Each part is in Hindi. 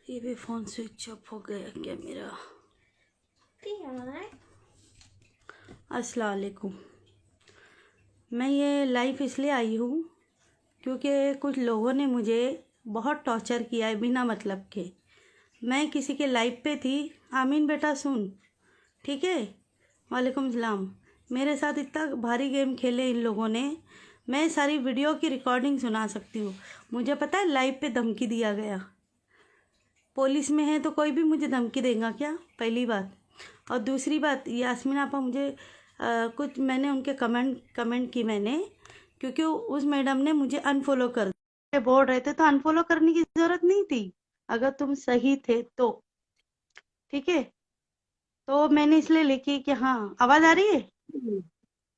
ये भी फोन स्विच ऑफ हो गया क्या मेरा। अस्सलाम वालेकुम। मैं ये लाइव इसलिए आई हूँ क्योंकि कुछ लोगों ने मुझे बहुत टॉर्चर किया है बिना मतलब के। मैं किसी के लाइव पे थी। आमीन बेटा सुन, ठीक है। वालेकुम सलाम। मेरे साथ इतना भारी गेम खेले इन लोगों ने। मैं सारी वीडियो की रिकॉर्डिंग सुना सकती हूँ। मुझे पता है लाइव पे धमकी दिया गया। पुलिस में है तो कोई भी मुझे धमकी देगा क्या, पहली बात। और दूसरी बात, यास्मीन आपा मुझे कुछ मैंने उनके कमेंट की मैंने, क्योंकि उस मैडम ने मुझे अनफॉलो कर दिया। बोल रहे थे तो अनफॉलो करने की ज़रूरत नहीं थी अगर तुम सही थे तो, ठीक है। तो मैंने इसलिए लिखी कि हाँ, आवाज़ आ रही है।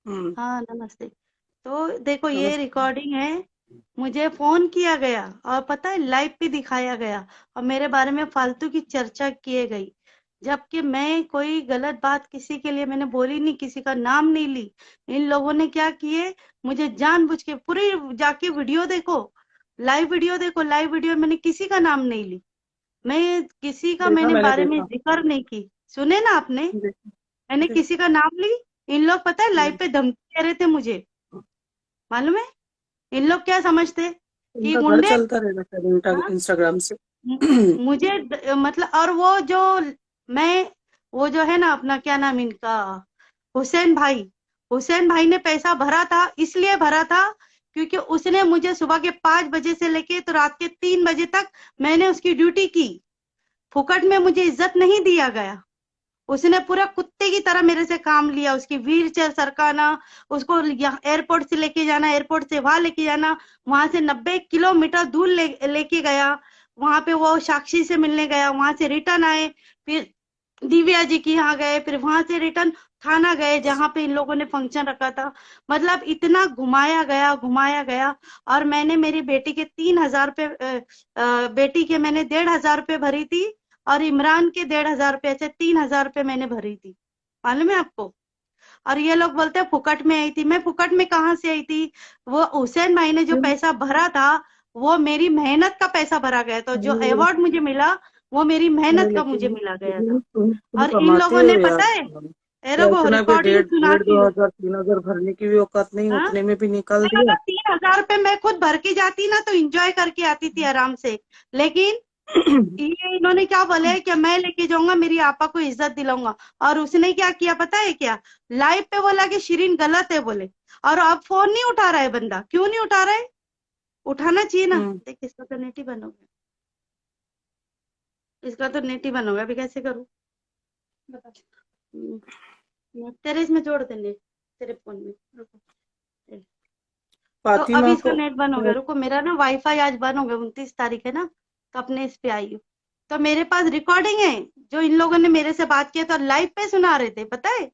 हम्म। हाँ नमस्ते। तो देखो ये नमस्ते। रिकॉर्डिंग है। मुझे फोन किया गया और पता है लाइव पे दिखाया गया और मेरे बारे में फालतू की चर्चा किए गई, जबकि मैं कोई गलत बात किसी के लिए मैंने बोली नहीं, किसी का नाम नहीं ली। इन लोगों ने क्या किए, मुझे जानबूझ के पूरी जाके वीडियो देखो, लाइव वीडियो देखो, लाइव वीडियो मैंने किसी का नाम नहीं ली। मैं किसी का देखा, मैंने मैंने बारे में देखा। जिक्र नहीं की। सुने ना आपने, देखा। मैंने देख। किसी का नाम ली। इन लोग पता है लाइव हम्म। पे धमकी दे रहे थे मुझे, मालूम है। इन लोग क्या समझते कि इनका घर गुंडे। चलता रहेगा शायद हाँ, इंस्टाग्राम से। मुझे मतलब, और वो जो मैं, वो जो है ना अपना क्या नाम इनका, हुसैन भाई। हुसैन भाई ने पैसा भरा था, इसलिए भरा था क्योंकि उसने मुझे सुबह के 5 बजे से लेके तो रात के 3 बजे तक मैंने उसकी ड्यूटी की। फुकट में मुझे इज्जत नहीं दिया गया। उसने पूरा कुत्ते की तरह मेरे से काम लिया, उसकी व्हील चेयर सरकाना, उसको एयरपोर्ट से लेके जाना, एयरपोर्ट से वहां लेके जाना, वहां से 90 किलोमीटर दूर लेके गया। वहां पे वो साक्षी से मिलने गया, वहां से रिटर्न आए, फिर दिव्या जी की यहाँ गए, फिर वहां से रिटर्न थाना गए जहां पे इन लोगों ने फंक्शन रखा था। मतलब इतना घुमाया गया। और मैंने मेरी बेटी के 3,000 रुपये, बेटी के मैंने 1,500 रुपये भरी थी, और इमरान के 1,500 रुपये से 3,000 रुपये मैंने भरी थी, मालूम है आपको। और ये लोग बोलते हैं फुकट में आई थी। मैं फुकट में कहाँ से आई थी? वो हुसैन भाई ने जो पैसा भरा था, वो मेरी मेहनत का पैसा भरा गया था। जो अवार्ड मुझे मिला वो मेरी मेहनत का मुझे लेकिन मिला गया लेकिन था। तुम और इन कमाते लोगों हो ने यार। पता है, क्या एरो इतना भी रिकॉर्डिंग डेढ़ डेढ़ सुनाती दो हूँ। हजार 3,000 भरने की भी औकात नहीं, हाँ, उतने में भी निकाल नहीं, दिया। अगर 3,000 रुपये मैं खुद भर के जाती ना तो एंजॉय करके आती थी आराम से। लेकिन ये इन्होंने क्या बोले कि मैं लेके जाऊंगा, मेरी आपा को इज्जत दिलाऊंगा। और उसने क्या किया पता है क्या? लाइव पे बोला कि शिरीन गलत है बोले, और अब फोन नहीं उठा रहा है बंदा। क्यों नहीं उठा रहा है? उठाना चाहिए ना। हम्म। देख इसका तो नेट ही बंद हो गया, इसका तो नेट ही बंद हो गया। अभी कैसे करूँ बता। तेरे इसमें जोड़ दे नेट, तेरे फोन में रुको। तो अब फातिमा इसका को। नेट बंद हो गया, रुको। मेरा ना वाईफाई आज बंद हो गया, 29 तारीख है ना, तो अपने इस पे आई हूँ। तो मेरे पास रिकॉर्डिंग है, जो इन लोगों ने मेरे से बात किया, तो लाइव पे सुना रहे थे पता है।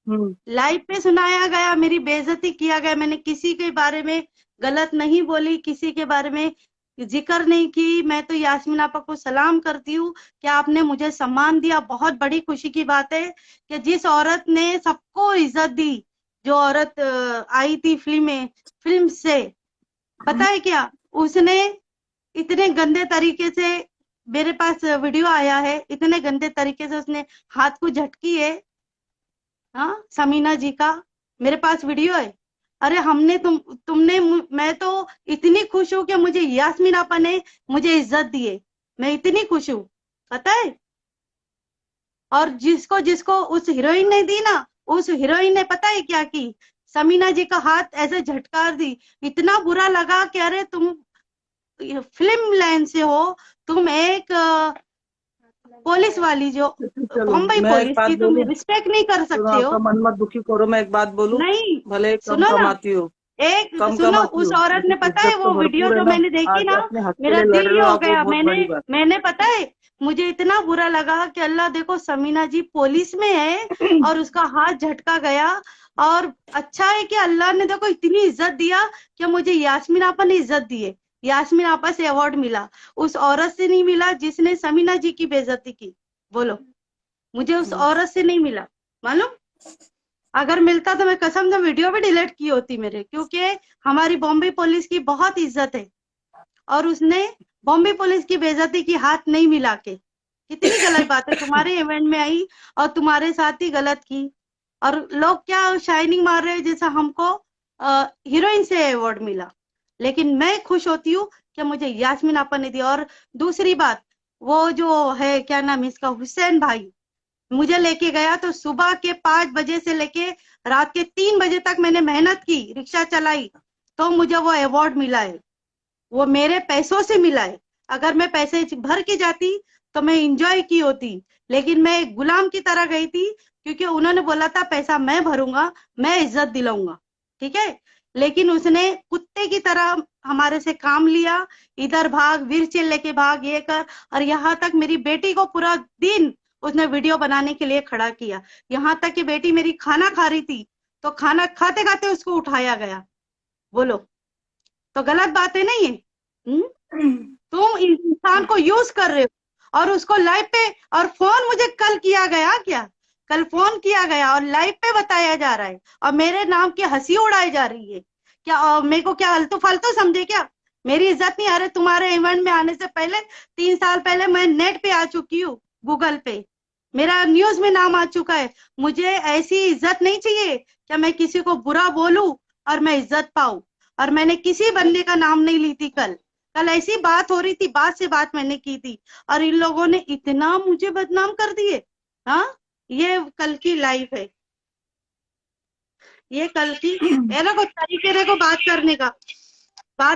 हम्म। लाइव पे सुनाया गया, मेरी बेइज्जती किया गया। मैंने किसी के बारे में गलत नहीं बोली, किसी के बारे में जिक्र नहीं की। मैं तो यास्मीन आपा को सलाम करती हूँ कि आपने मुझे सम्मान दिया। बहुत बड़ी खुशी की बात है कि जिस औरत ने सबको इज्जत दी, जो औरत आई थी फिल्म से, पता है क्या, उसने इतने गंदे तरीके से, मेरे पास वीडियो आया है, इतने गंदे तरीके से उसने हाथ को झटकी है। हाँ, समीना जी का मेरे पास वीडियो है। अरे हमने तुमने मैं तो इतनी खुश हूं कि मुझे यास्मीन आपा ने मुझे इज्जत दी है। मैं इतनी खुश हूँ, पता है। और जिसको जिसको उस हीरोइन ने दी ना, उस हीरोइन ने पता है क्या की, समीना जी का हाथ ऐसे झटकार दी। इतना बुरा लगा कि अरे तुम फिल्म लाइन से हो, तुम एक पुलिस वाली जो चलो, बम्बई मैं एक पुलिस बात की तुम बोलूं। रिस्पेक्ट नहीं कर सुनो, सकते हो। आपका मन मत दुखी करो, मैं एक बात बोलूं। नहीं, भले कम सुनो ना, कमाती हो, एक कम सुनो, कमाती उस हो, औरत ने लेकिन पता है इज्जत तो वो वीडियो भरपूर है जो ना। मैंने देखी आज ना, अपने हक के मेरा लिए लड़ दिल रहे ये हो हो आप, वो गया। बहुत मैंने बड़ी बात मैंने पता है, मुझे इतना बुरा लगा कि अल्लाह देखो, समीना जी पुलिस में है है। और उसका हाथ झटका गया। और अच्छा है कि अल्लाह ने देखो इतनी इज्जत दिया कि मुझे यास्मीन आपा ने इज्जत दी है। यास्मीन आपा से अवार्ड मिला, उस औरत से नहीं मिला जिसने समीना जी की बेइज्जती की। बोलो, मुझे उस औरत से नहीं मिला, मालूम। अगर मिलता तो मैं कसम से वीडियो भी डिलीट की होती मेरे, क्योंकि हमारी बॉम्बे पुलिस की बहुत इज्जत है। और उसने बॉम्बे पुलिस की बेइज्जती की हाथ नहीं मिला के। कितनी गलत बात है, तुम्हारे इवेंट में आई और तुम्हारे साथ ही गलत की। और लोग क्या शाइनिंग मार रहे हैं जैसा हमको हीरोइन से अवार्ड मिला। लेकिन मैं खुश होती हूँ कि मुझे यास्मीन आपा ने दिया। और दूसरी बात, वो जो है क्या नाम इसका, हुसैन भाई मुझे लेके गया तो सुबह के 5 बजे से लेके रात के 3 बजे तक मैंने मेहनत की, रिक्शा चलाई, तो मुझे वो अवार्ड मिला है। वो मेरे पैसों से मिला है। अगर मैं पैसे भर के जाती तो मैं इंजॉय की होती, लेकिन मैं एक गुलाम की तरह गई थी, क्योंकि उन्होंने बोला था पैसा मैं भरूंगा, मैं इज्जत दिलाऊंगा, ठीक है। लेकिन उसने कुत्ते की तरह हमारे से काम लिया, इधर भाग, वीरचेल लेके भाग, ये कर। और यहाँ तक मेरी बेटी को पूरा दिन उसने वीडियो बनाने के लिए खड़ा किया। यहाँ तक कि बेटी मेरी खाना खा रही थी तो खाना खाते खाते उसको उठाया गया। बोलो, तो गलत बात है ना ये? तुम इंसान को यूज कर रहे हो और उसको लाइव पे, और फोन मुझे कल किया गया, क्या कल फोन किया गया और लाइव पे बताया जा रहा है और मेरे नाम की हंसी उड़ाई जा रही है क्या? और मेरे को क्या आलतू फालतू समझे क्या? मेरी इज्जत नहीं? अरे तुम्हारे इवेंट में आने से पहले 3 साल पहले मैं नेट पे आ चुकी हूँ, गूगल पे मेरा न्यूज में नाम आ चुका है। मुझे ऐसी इज्जत नहीं चाहिए क्या मैं किसी को बुरा बोलूं और मैं इज्जत पाऊं। और मैंने किसी बंदे का नाम नहीं ली थी कल। कल ऐसी बात हो रही थी, बात से बात मैंने की थी और इन लोगों ने इतना मुझे बदनाम कर दिए। हाँ, ये कल की लाइफ है, ये कल की। ये देखो तरीके, देखो बात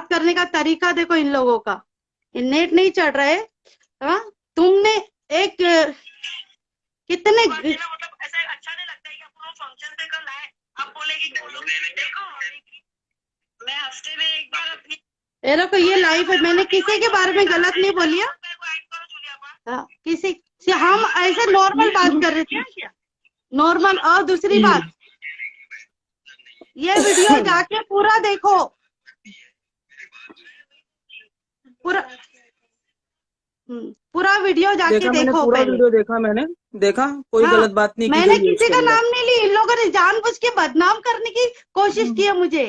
करने का तरीका देखो इन लोगों का। ये नेट नहीं चढ़ रहा है। हाँ, तुमने एक कितने मतलब ऐसा अच्छा नहीं लगता है कि पूरा फंक्शन पे कल आए, आप बोलेगी कि बोलो देखो मैं हफ्ते में एक बार अपनी, ये देखो ये लाइफ है। मैंने किसी के बारे में गलत नहीं बोली है। हाँ, किसी से हम ऐसे नॉर्मल बात कर रहे थे क्या, नॉर्मल। और दूसरी बात, ये वीडियो जाके पूरा देखो, पूरा पूरा वीडियो जाके देखा मैंने, देखो पूरा पहले। वीडियो देखा मैंने, देखा कोई हाँ, गलत बात नहीं की मैंने गई है किसी उसके का अंदर। नाम नहीं ली, इन लोगों ने जानबूझ के बदनाम करने की कोशिश की है मुझे।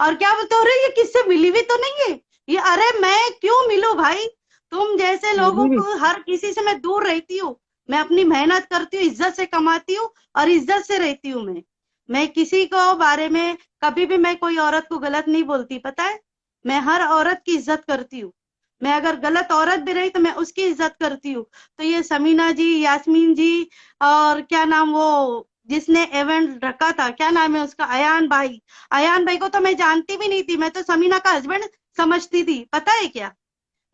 और क्या बोलते हो, रहे ये किससे मिली हुई तो नहीं है ये? अरे मैं क्यों मिलूं भाई? तुम जैसे लोगों मुझे भी। को हर किसी से मैं दूर रहती हूँ। मैं अपनी मेहनत करती हूँ, इज्जत से कमाती हूँ और इज्जत से रहती हूँ। मैं किसी को बारे में कभी भी मैं कोई औरत को गलत नहीं बोलती, पता है। मैं हर औरत की इज्जत करती हूँ। मैं अगर गलत औरत भी रही तो मैं उसकी इज्जत करती हूँ। तो ये समीना जी, यास्मीन जी, और क्या नाम वो जिसने इवेंट रखा था, क्या नाम है उसका, अयान भाई। अयान भाई को तो मैं जानती भी नहीं थी, मैं तो समीना का हस्बैंड समझती थी, पता है क्या।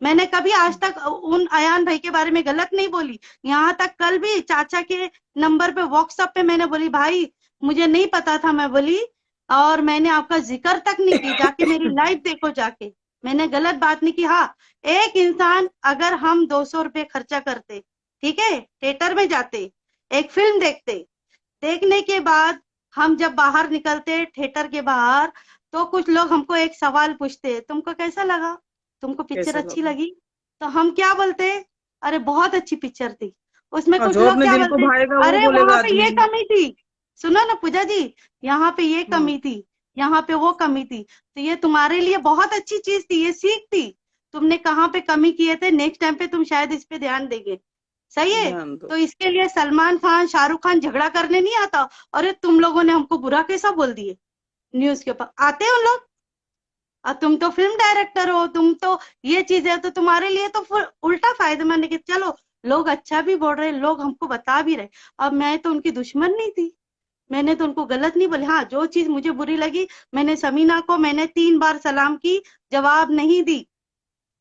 मैंने कभी आज तक उन अयान भाई के बारे में गलत नहीं बोली। यहाँ तक कल भी चाचा के नंबर पे व्हाट्सएप पे मैंने बोली भाई मुझे नहीं पता था, मैं बोली, और मैंने आपका जिक्र तक नहीं की, जाके मेरी लाइफ देखो जाके। मैंने गलत बात नहीं की। हाँ, एक इंसान अगर हम 200 रुपए खर्चा करते, ठीक है, थिएटर में जाते, एक फिल्म देखते, देखने के बाद हम जब बाहर निकलते थिएटर के बाहर, तो कुछ लोग हमको एक सवाल पूछते, तुमको कैसा लगा, तुमको पिक्चर कैसा अच्छी लगा? लगी? तो हम क्या बोलते? अरे बहुत अच्छी पिक्चर थी। उसमें और कुछ जो लोग अपने क्या दिल को बोलते? भाएगा वो अरे बोलेगा वहां पे आदमी। ये कमी थी, सुनो ना पूजा जी, यहाँ पे ये हाँ, कमी थी, यहाँ पे वो कमी थी। तो ये तुम्हारे लिए बहुत अच्छी चीज थी, ये सीख थी। तुमने कहाँ पे कमी किए थे, नेक्स्ट टाइम पे तुम शायद इस पे ध्यान देंगे। सही है। ध्यान दो। तो इसके लिए सलमान खान, शाहरुख खान झगड़ा करने नहीं आता। अरे तुम लोगों ने हमको बुरा कैसा बोल दिए, न्यूज के ऊपर आते हैं उन लोग। और तुम तो फिल्म डायरेक्टर हो, तुम तो ये चीज है तो तुम्हारे लिए तो फिर उल्टा फायदेमंद है कि चलो लोग अच्छा भी बोल रहे, लोग हमको बता भी रहे। अब मैं तो उनकी दुश्मन नहीं थी, मैंने तो उनको गलत नहीं बोली। हाँ, जो चीज मुझे बुरी लगी, मैंने समीना को मैंने 3 बार सलाम की, जवाब नहीं दी,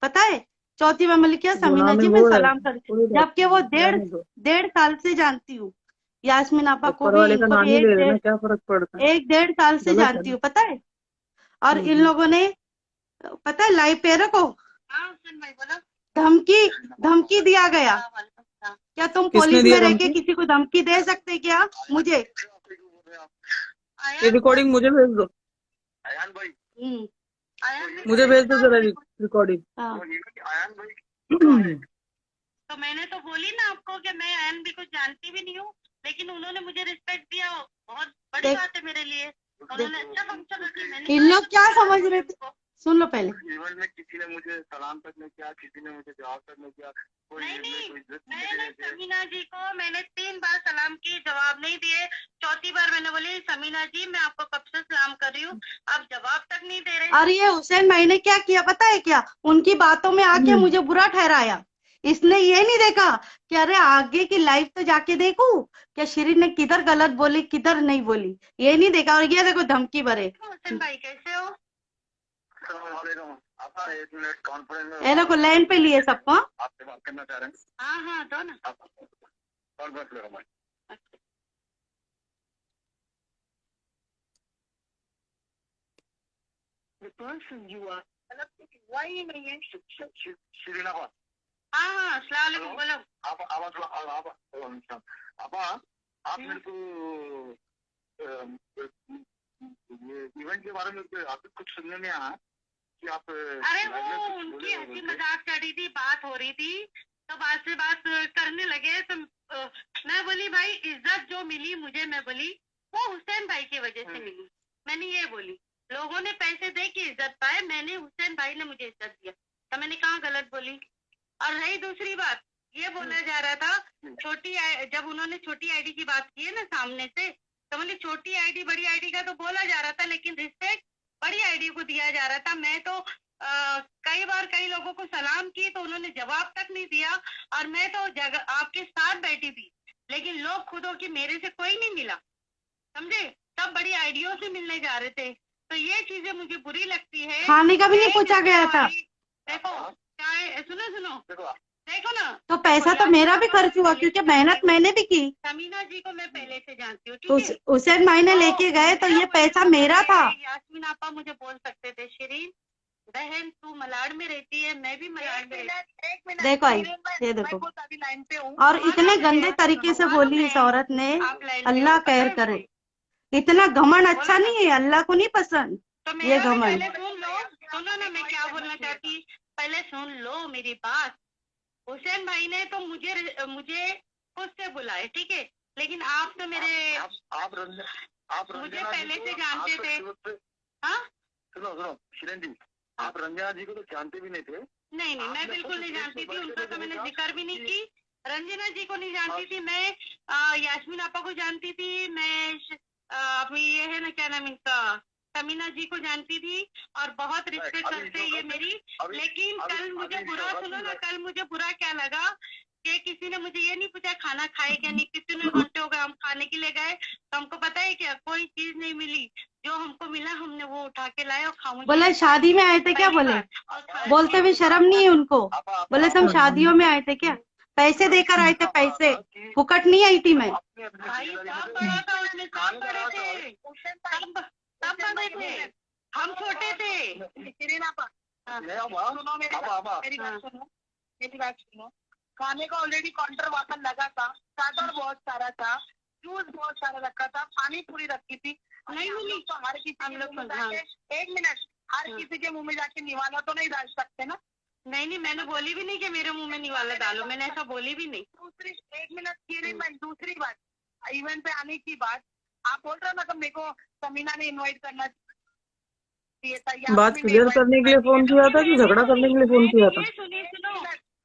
पता है। चौथी बार मैंने किया, गुनाह समीना में जी मैं वो है, सलाम कर, कोई बात जबकि वो नहीं, डेढ़ रहने दो। 1.5 साल से जानती हूँ। यास्मीन आपा को ऊपर भी, वाले का इनको नाम भी ही एक ले लेना, डेढ़ क्या फर्क पड़ता है। 1.5 साल से गलत है जानती ना। हूँ, पता है। और इन लोगों ने, पता है, लाइव पे रखो, धमकी धमकी दिया गया। क्या तुम किसने पुलिस दिया में रह के धमकी? किसी को धमकी दे सकते क्या मुझे? ये रिकॉर्डिंग मुझे भेज दो, हम्म, मुझे भेज दो जरा रिकॉर्डिंग। हाँ। तो मैंने तो बोली ना आपको कि मैं अयन भी कुछ जानती भी नहीं हूँ, लेकिन उन्होंने मुझे रिस्पेक्ट दिया, बहुत बड़ी बात है मेरे लिए। उन्होंने अच्छा फंक्शन रखा, मैंने इन लोग क्या समझ रहे थे, सुन लो पहले। इवेंट में किसी ने मुझे सलाम तक नहीं किया, किसी ने मुझे जवाब तक नहीं किया, कोई नहीं मेरे को इज्जत नहीं मैंने दे रहे थे। समीना जी को मैंने 3 बार सलाम की, जवाब नहीं दिए। चौथी बार मैंने बोली समीना जी मैं आपको कब से सलाम कर रही हूँ, आप जवाब तक नहीं दे रहे। और ये हुसैन भाई ने क्या किया पता है क्या, उनकी बातों में आके मुझे बुरा ठहराया। इसने ये नहीं देखा कि अरे आगे की लाइफ तो जाके देखूं क्या शिरीन ने किधर गलत बोली किधर नहीं बोली, ये नहीं देखा। और ये देखो धमकी भरे। हुसैन भाई कैसे हो? आपका 1 मिनट कॉन्फ्रेंस में ये देखो लाइन पे लिए सबको। आपसे बात करना चाह रहे हैं। हाँ हाँ दो ना। कॉन्फ्रेंस ले रहा हूँ। The person you are वही नहीं है शिरीना बात। हाँ हाँ अस्सलाम वालेकुम बोलो। आप मेरे को ये इवेंट के बारे में आपसे कुछ सुनने में आया कि आप अरे वो उनकी हंसी मजाक चढ़ी थी, बात हो रही थी तो बात से बात करने लगे तो मैं बोली भाई इज्जत जो मिली मुझे, मैं बोली वो हुसैन भाई की वजह से मिली। मैंने ये बोली लोगों ने पैसे दे के इज्जत पाए, मैंने हुसैन भाई ने मुझे इज्जत दिया, तो मैंने कहाँ गलत बोली। और रही दूसरी बात, ये बोला जा रहा था जब उन्होंने छोटी आईडी की बात की है ना सामने से, तो मतलब छोटी आईडी बड़ी आईडी का तो बोला जा रहा था, लेकिन रिस्पेक्ट बड़ी आईडी को दिया जा रहा था। मैं तो कई बार कई लोगों को सलाम की तो उन्होंने जवाब तक नहीं दिया, और मैं तो आपके साथ बैठी थी, लेकिन लोग खुद हो कि मेरे से कोई नहीं मिला, समझे, सब बड़ी आईडियों से मिलने जा रहे थे। तो ये चीजें मुझे बुरी लगती है। खाने का भी नहीं पूछा गया था। देखो क्या सुनो देखो ना, तो पैसा तो मेरा भी खर्च हुआ क्योंकि मेहनत मैंने भी की। समीना जी को मैं पहले से जानती हूँ, ठीक है। हुसैन भाई ने लेके गए तो ये पैसा मेरा था। यास्मीन आपा मुझे बोल सकते थे शिरीन बहन तू मलाड में रहती है, मैं भी मलाड में रहती हूँ। देखो आई ये देखो, लाइन पे हूँ और इतने गंदे तरीके से बोली इस औरत ने, अल्लाह कहर करे। इतना घमंड अच्छा नहीं है, अल्लाह को नहीं पसंद ये घमंड। सुन लो, सुनो ना मैं क्या बोलना चाहती, पहले सुन लो मेरी बात। हुसैन भाई ने तो मुझे खुद से बुलाए, ठीक है, लेकिन आप तो मेरे आप मुझे पहले से जानते थे। हाँ सुनो शिरीन जी, आप रंजना जी को तो जानते भी नहीं थे। नहीं मैं बिल्कुल नहीं जानती थी, उनका तो मैंने जिक्र भी नहीं की। रंजना जी को नहीं जानती थी मैं, यास्मीन आपा को जानती थी मैं, अभी ये है ना क्या नाम इनका समीना जी को जानती थी और बहुत रिस्पेक्ट करते ये मेरी। लेकिन कल मुझे बुरा, सुनो ना, कल मुझे बुरा क्या लगा कि किसी ने मुझे ये नहीं पूछा खाना खाए क्या नहीं, कितने घंटे हो गए हम खाने के लिए गए तो हमको पता है क्या कोई चीज नहीं मिली, जो हमको मिला हमने वो उठा के लाए और खामोश। बोले शादी में आए थे क्या, बोले बोलते हुए शर्म नहीं है उनको, बोले तुम शादियों में आए थे क्या, पैसे देकर आए थे, पैसे फुकट नहीं आई थी मैं। सब बड़े थे, हम छोटे थे। मेरी बात सुनो, खाने का ऑलरेडी काउंटर वाकर लगा था, चादर बहुत सारा था, जूस बहुत सारा रखा था, पानी पूरी रखी थी, नहीं मिली तो हमारे किसी हम लोग एक मिनट हर किसी के मुंह में जाके निवाला तो नहीं डाल सकते ना। नहीं मैंने बोली भी नहीं कि मेरे मुंह में निवाला डालो, मैंने ऐसा बोली भी नहीं। दूसरी एक मिनट दूसरी बात, इवेंट पे आने की बात आप बोल रहे हो ना कि मेरे को समीना ने इनवाइट करना चाहिए था। बात क्लियर करने के लिए फोन किया था कि झगड़ा करने के लिए फोन किया था?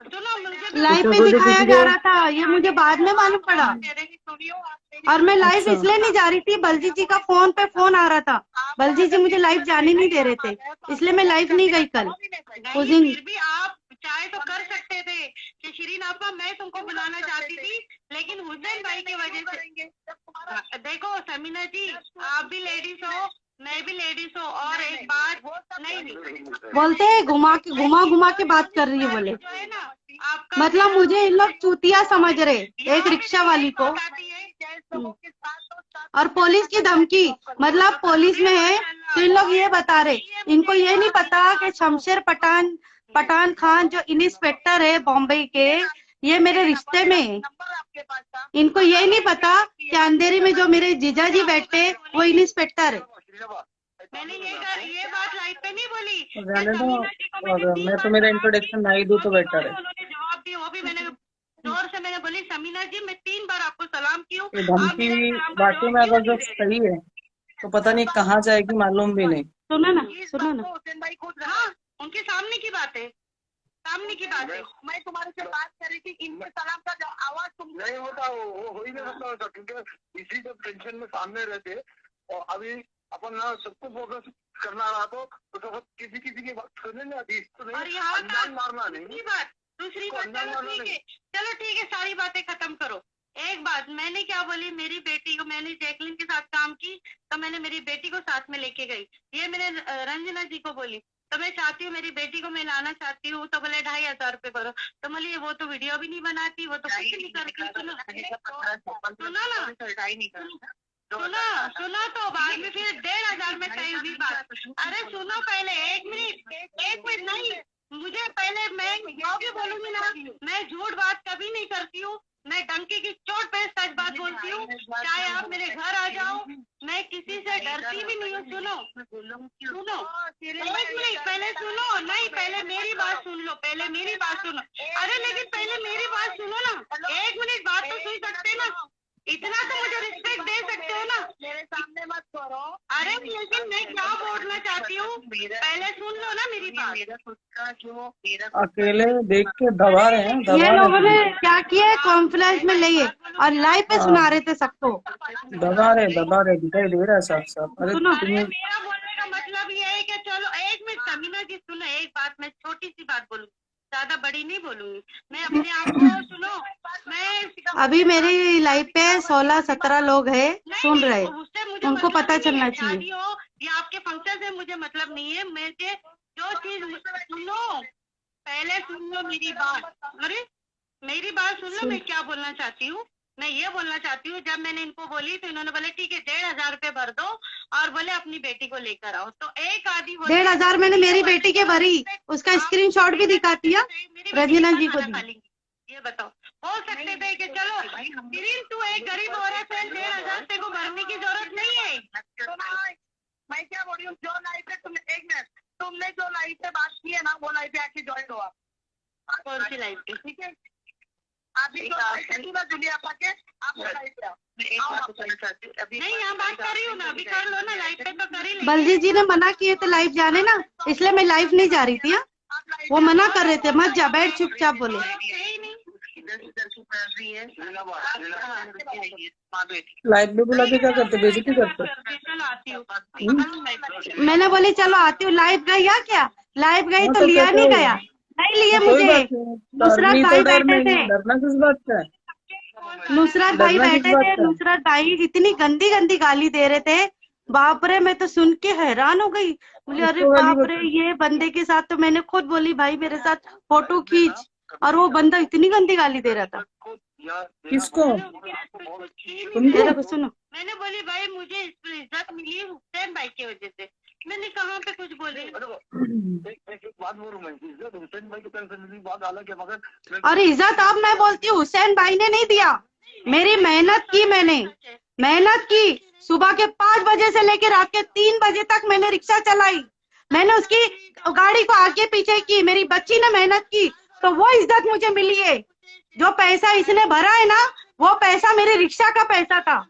सुनो मुझे लाइव में दिखाया जा रहा था, ये मुझे बाद में मालूम पड़ा। और मैं लाइव इसलिए नहीं जा रही थी, बलजी जी का फोन पे फोन आ रहा था, बलजी जी मुझे लाइव जाने नहीं दे रहे थे, इसलिए मैं लाइव नहीं गई कल उस दिन। फिर भी आप चाहे तो कर सकते थे कि शिरीन आपा मैं तुमको बुलाना चाहती थी, लेकिन हुसैन भाई की वजह से। देखो समीना जी आप भी लेडीज हो, मैं भी लेडीज हूँ, और एक बात नहीं बोलते हैं घुमा के बात कर रही है बोले, मतलब मुझे इन लोग चूतिया समझ रहे, एक रिक्शा वाली को और पुलिस की धमकी, मतलब पुलिस में है तो इन लोग ये बता रहे, इनको ये नहीं पता कि शमशेर पठान खान जो इंस्पेक्टर है बॉम्बे के, ये मेरे रिश्ते में है। इनको ये नहीं पता कि अंधेरी में जो मेरे जीजा जी बैठे वो इंस्पेक्टर है। मैंने ये बात लाइव पे नहीं बोली। जाने दो, मैं तो मेरा इंट्रोडक्शन नहीं दूं तो बेटर है। उन्होंने जवाब दिया, वो भी मैंने जोर से मैंने बोली समीना जी मैं 3 बार आपको सलाम की हूँ। धमकी वाकई में अगर जो सही है तो पता नहीं कहाँ जाएगी मालूम भी नहीं। सुनो ना, इस सुनो बात ना। को हुसैन भाई खुद हाँ, उनके सामने की बात है, सामने की बात है। मैं तुम्हारे से बात कर रही थी, इनके सलाम का आवाज तुम नहीं होता, वो हो ही नहीं सकता होता, क्योंकि इसी जब टेंशन में सामने रहते और अभी अपन ना सबको फोकस करना रहा तो सब किसी किसी की बात सुनने नहीं आती, तो और नहीं यहाँ अनजान मारना नहीं। दूसरी तो बात, अंदर चलो वाला ठीक नहीं। है, चलो ठीक है, सारी बातें खत्म करो। एक बात मैंने क्या बोली, मेरी बेटी को, मैंने जैकलिन के साथ काम की तो मैंने मेरी बेटी को साथ में लेके गई, ये मैंने रंजना जी को बोली। तो मैं चाहती हूँ मेरी बेटी को मैं लाना चाहती हूँ, तो बोले 2,500 रुपए भरो। तो बोली वो तो वीडियो भी नहीं बनाती, वो तो कुछ नहीं करती। सुनो सुनो ना, सुनो तो बाद में फिर 1,500 में तय हुई बात। अरे सुनो पहले, एक मिनट नहीं, मुझे पहले, मैं जो भी बोलूंगी ना, मैं झूठ बात कभी नहीं करती हूँ, मैं डंके की चोट पे सच बात बोलती हूँ, चाहे आप मेरे घर आ जाओ, मैं किसी से डरती भी नहीं हूँ। सुनो एक मिनट, पहले सुनो, नहीं पहले मेरी बात सुन लो, पहले मेरी बात सुनो। अरे लेकिन पहले मेरी बात सुनो ना, 1 मिनट बात तो सुन सकते ना, इतना तो मुझे रिस्पेक्ट दे सकते हो ना। मेरे सामने मत करो। अरे लेकिन मैं क्या बोलना चाहती हूँ, पहले सुन लो ना मेरी बात। मेरा खुद का जो मेरा अकेले देख के दबा रहे हैं, ये दबा लोगों ने रहे क्या किया, कॉन्फ्रेंस में लिए और लाइव पे सुना रहे थे सबको। दबा रहे दिखाई दे रहा है साफ साफ। अरे सुनो, तुम्हें मेरा बोलने का मतलब ये है कि चलो 1 मिनट समीना जी सुनो, एक बात मैं छोटी सी बात बोलूँ, ज्यादा बड़ी नहीं बोलूंगी, मैं अपने आप को सुनो। मैं अभी मेरी लाइव पे 16-17 लोग हैं सुन रहे, उनको पता चलना चाहिए। हो या आपके फंक्शन से मुझे मतलब नहीं है, मुझे जो चीज सुनो, पहले सुन लो मेरी बात। अरे मेरी बात सुन लो, मैं क्या बोलना चाहती हूँ। मैं ये बोलना चाहती हूँ, जब मैंने इनको बोली तो इन्होंने बोले ठीक है 1,500 रुपए भर दो और बोले अपनी बेटी को लेकर आओ। तो एक आदि 1,500 मैंने मेरी बेटी के भरी, उसका स्क्रीनशॉट भी दिखाती है रंजना जी को दी। ये बताओ, हो सकते थे कि चलो सिरिन तू एक गरीब औरत है, 1,500 तेरे को भरने की जरूरत नहीं है। मैं क्या बोल रही हूँ, जो लाइव पे तुमने, एक मिनट, तुमने जो लाइव पे बात की है ना, वो लाइव पे आके ज्वाइन हो आप। कौन सी लाइव पे? ठीक है, अभी जो लाइव पे थी ना जूलिया पाके, आप वो लाइव पे आओ। नहीं यहाँ बात कर रही हूँ ना, अभी कर लो ना, लाइव पे तो कर ही ले। बलजी जी ने मना किए थे लाइव जाने ना, इसलिए मैं लाइव नहीं जा रही थी। वो मना कर रहे थे मत जा, बैठ चुपचाप बोले। लाइव में बुला के क्या करते, बेइज्जती करते। चलो आती हूँ, मैंने बोली चलो आती हूँ। लाइव गई या क्या? लाइव गई तो लिया नहीं गया, नहीं लिए मुझे। नुसरत भाई बैठे थे, डरना किस बात का है? नुसरत भाई बैठे थे, नुसरत भाई इतनी गंदी गंदी गाली दे रहे थे, बाप रे, मैं तो सुन के हैरान हो गई। बोले अरे बाप रे, ये बंदे के साथ तो मैंने खुद बोली भाई मेरे साथ फोटो खींच, और वो बंदा इतनी गंदी गाली दे रहा था। किसको? ये देखो सुनो, मैंने बोली भाई मुझे इज्जत मिली हुसैन भाई की वजह से, मैंने कहाँ पे कुछ बोली। एक बात बोलूं मैं, इज्जत हुसैन भाई की तरफ से मिली बात अलग है, मगर और इज्जत अब मैं बोलती हूँ हुसैन भाई ने नहीं दिया, मेरी मेहनत की, मैंने मेहनत की, सुबह के 5 बजे से लेकर रात के 3 बजे तक मैंने रिक्शा चलाई, मैंने उसकी गाड़ी को आगे पीछे की, मेरी बच्ची ने मेहनत की, तो वो इज्जत मुझे मिली है। जो पैसा इसने भरा है ना, वो पैसा मेरे रिक्शा का पैसा था।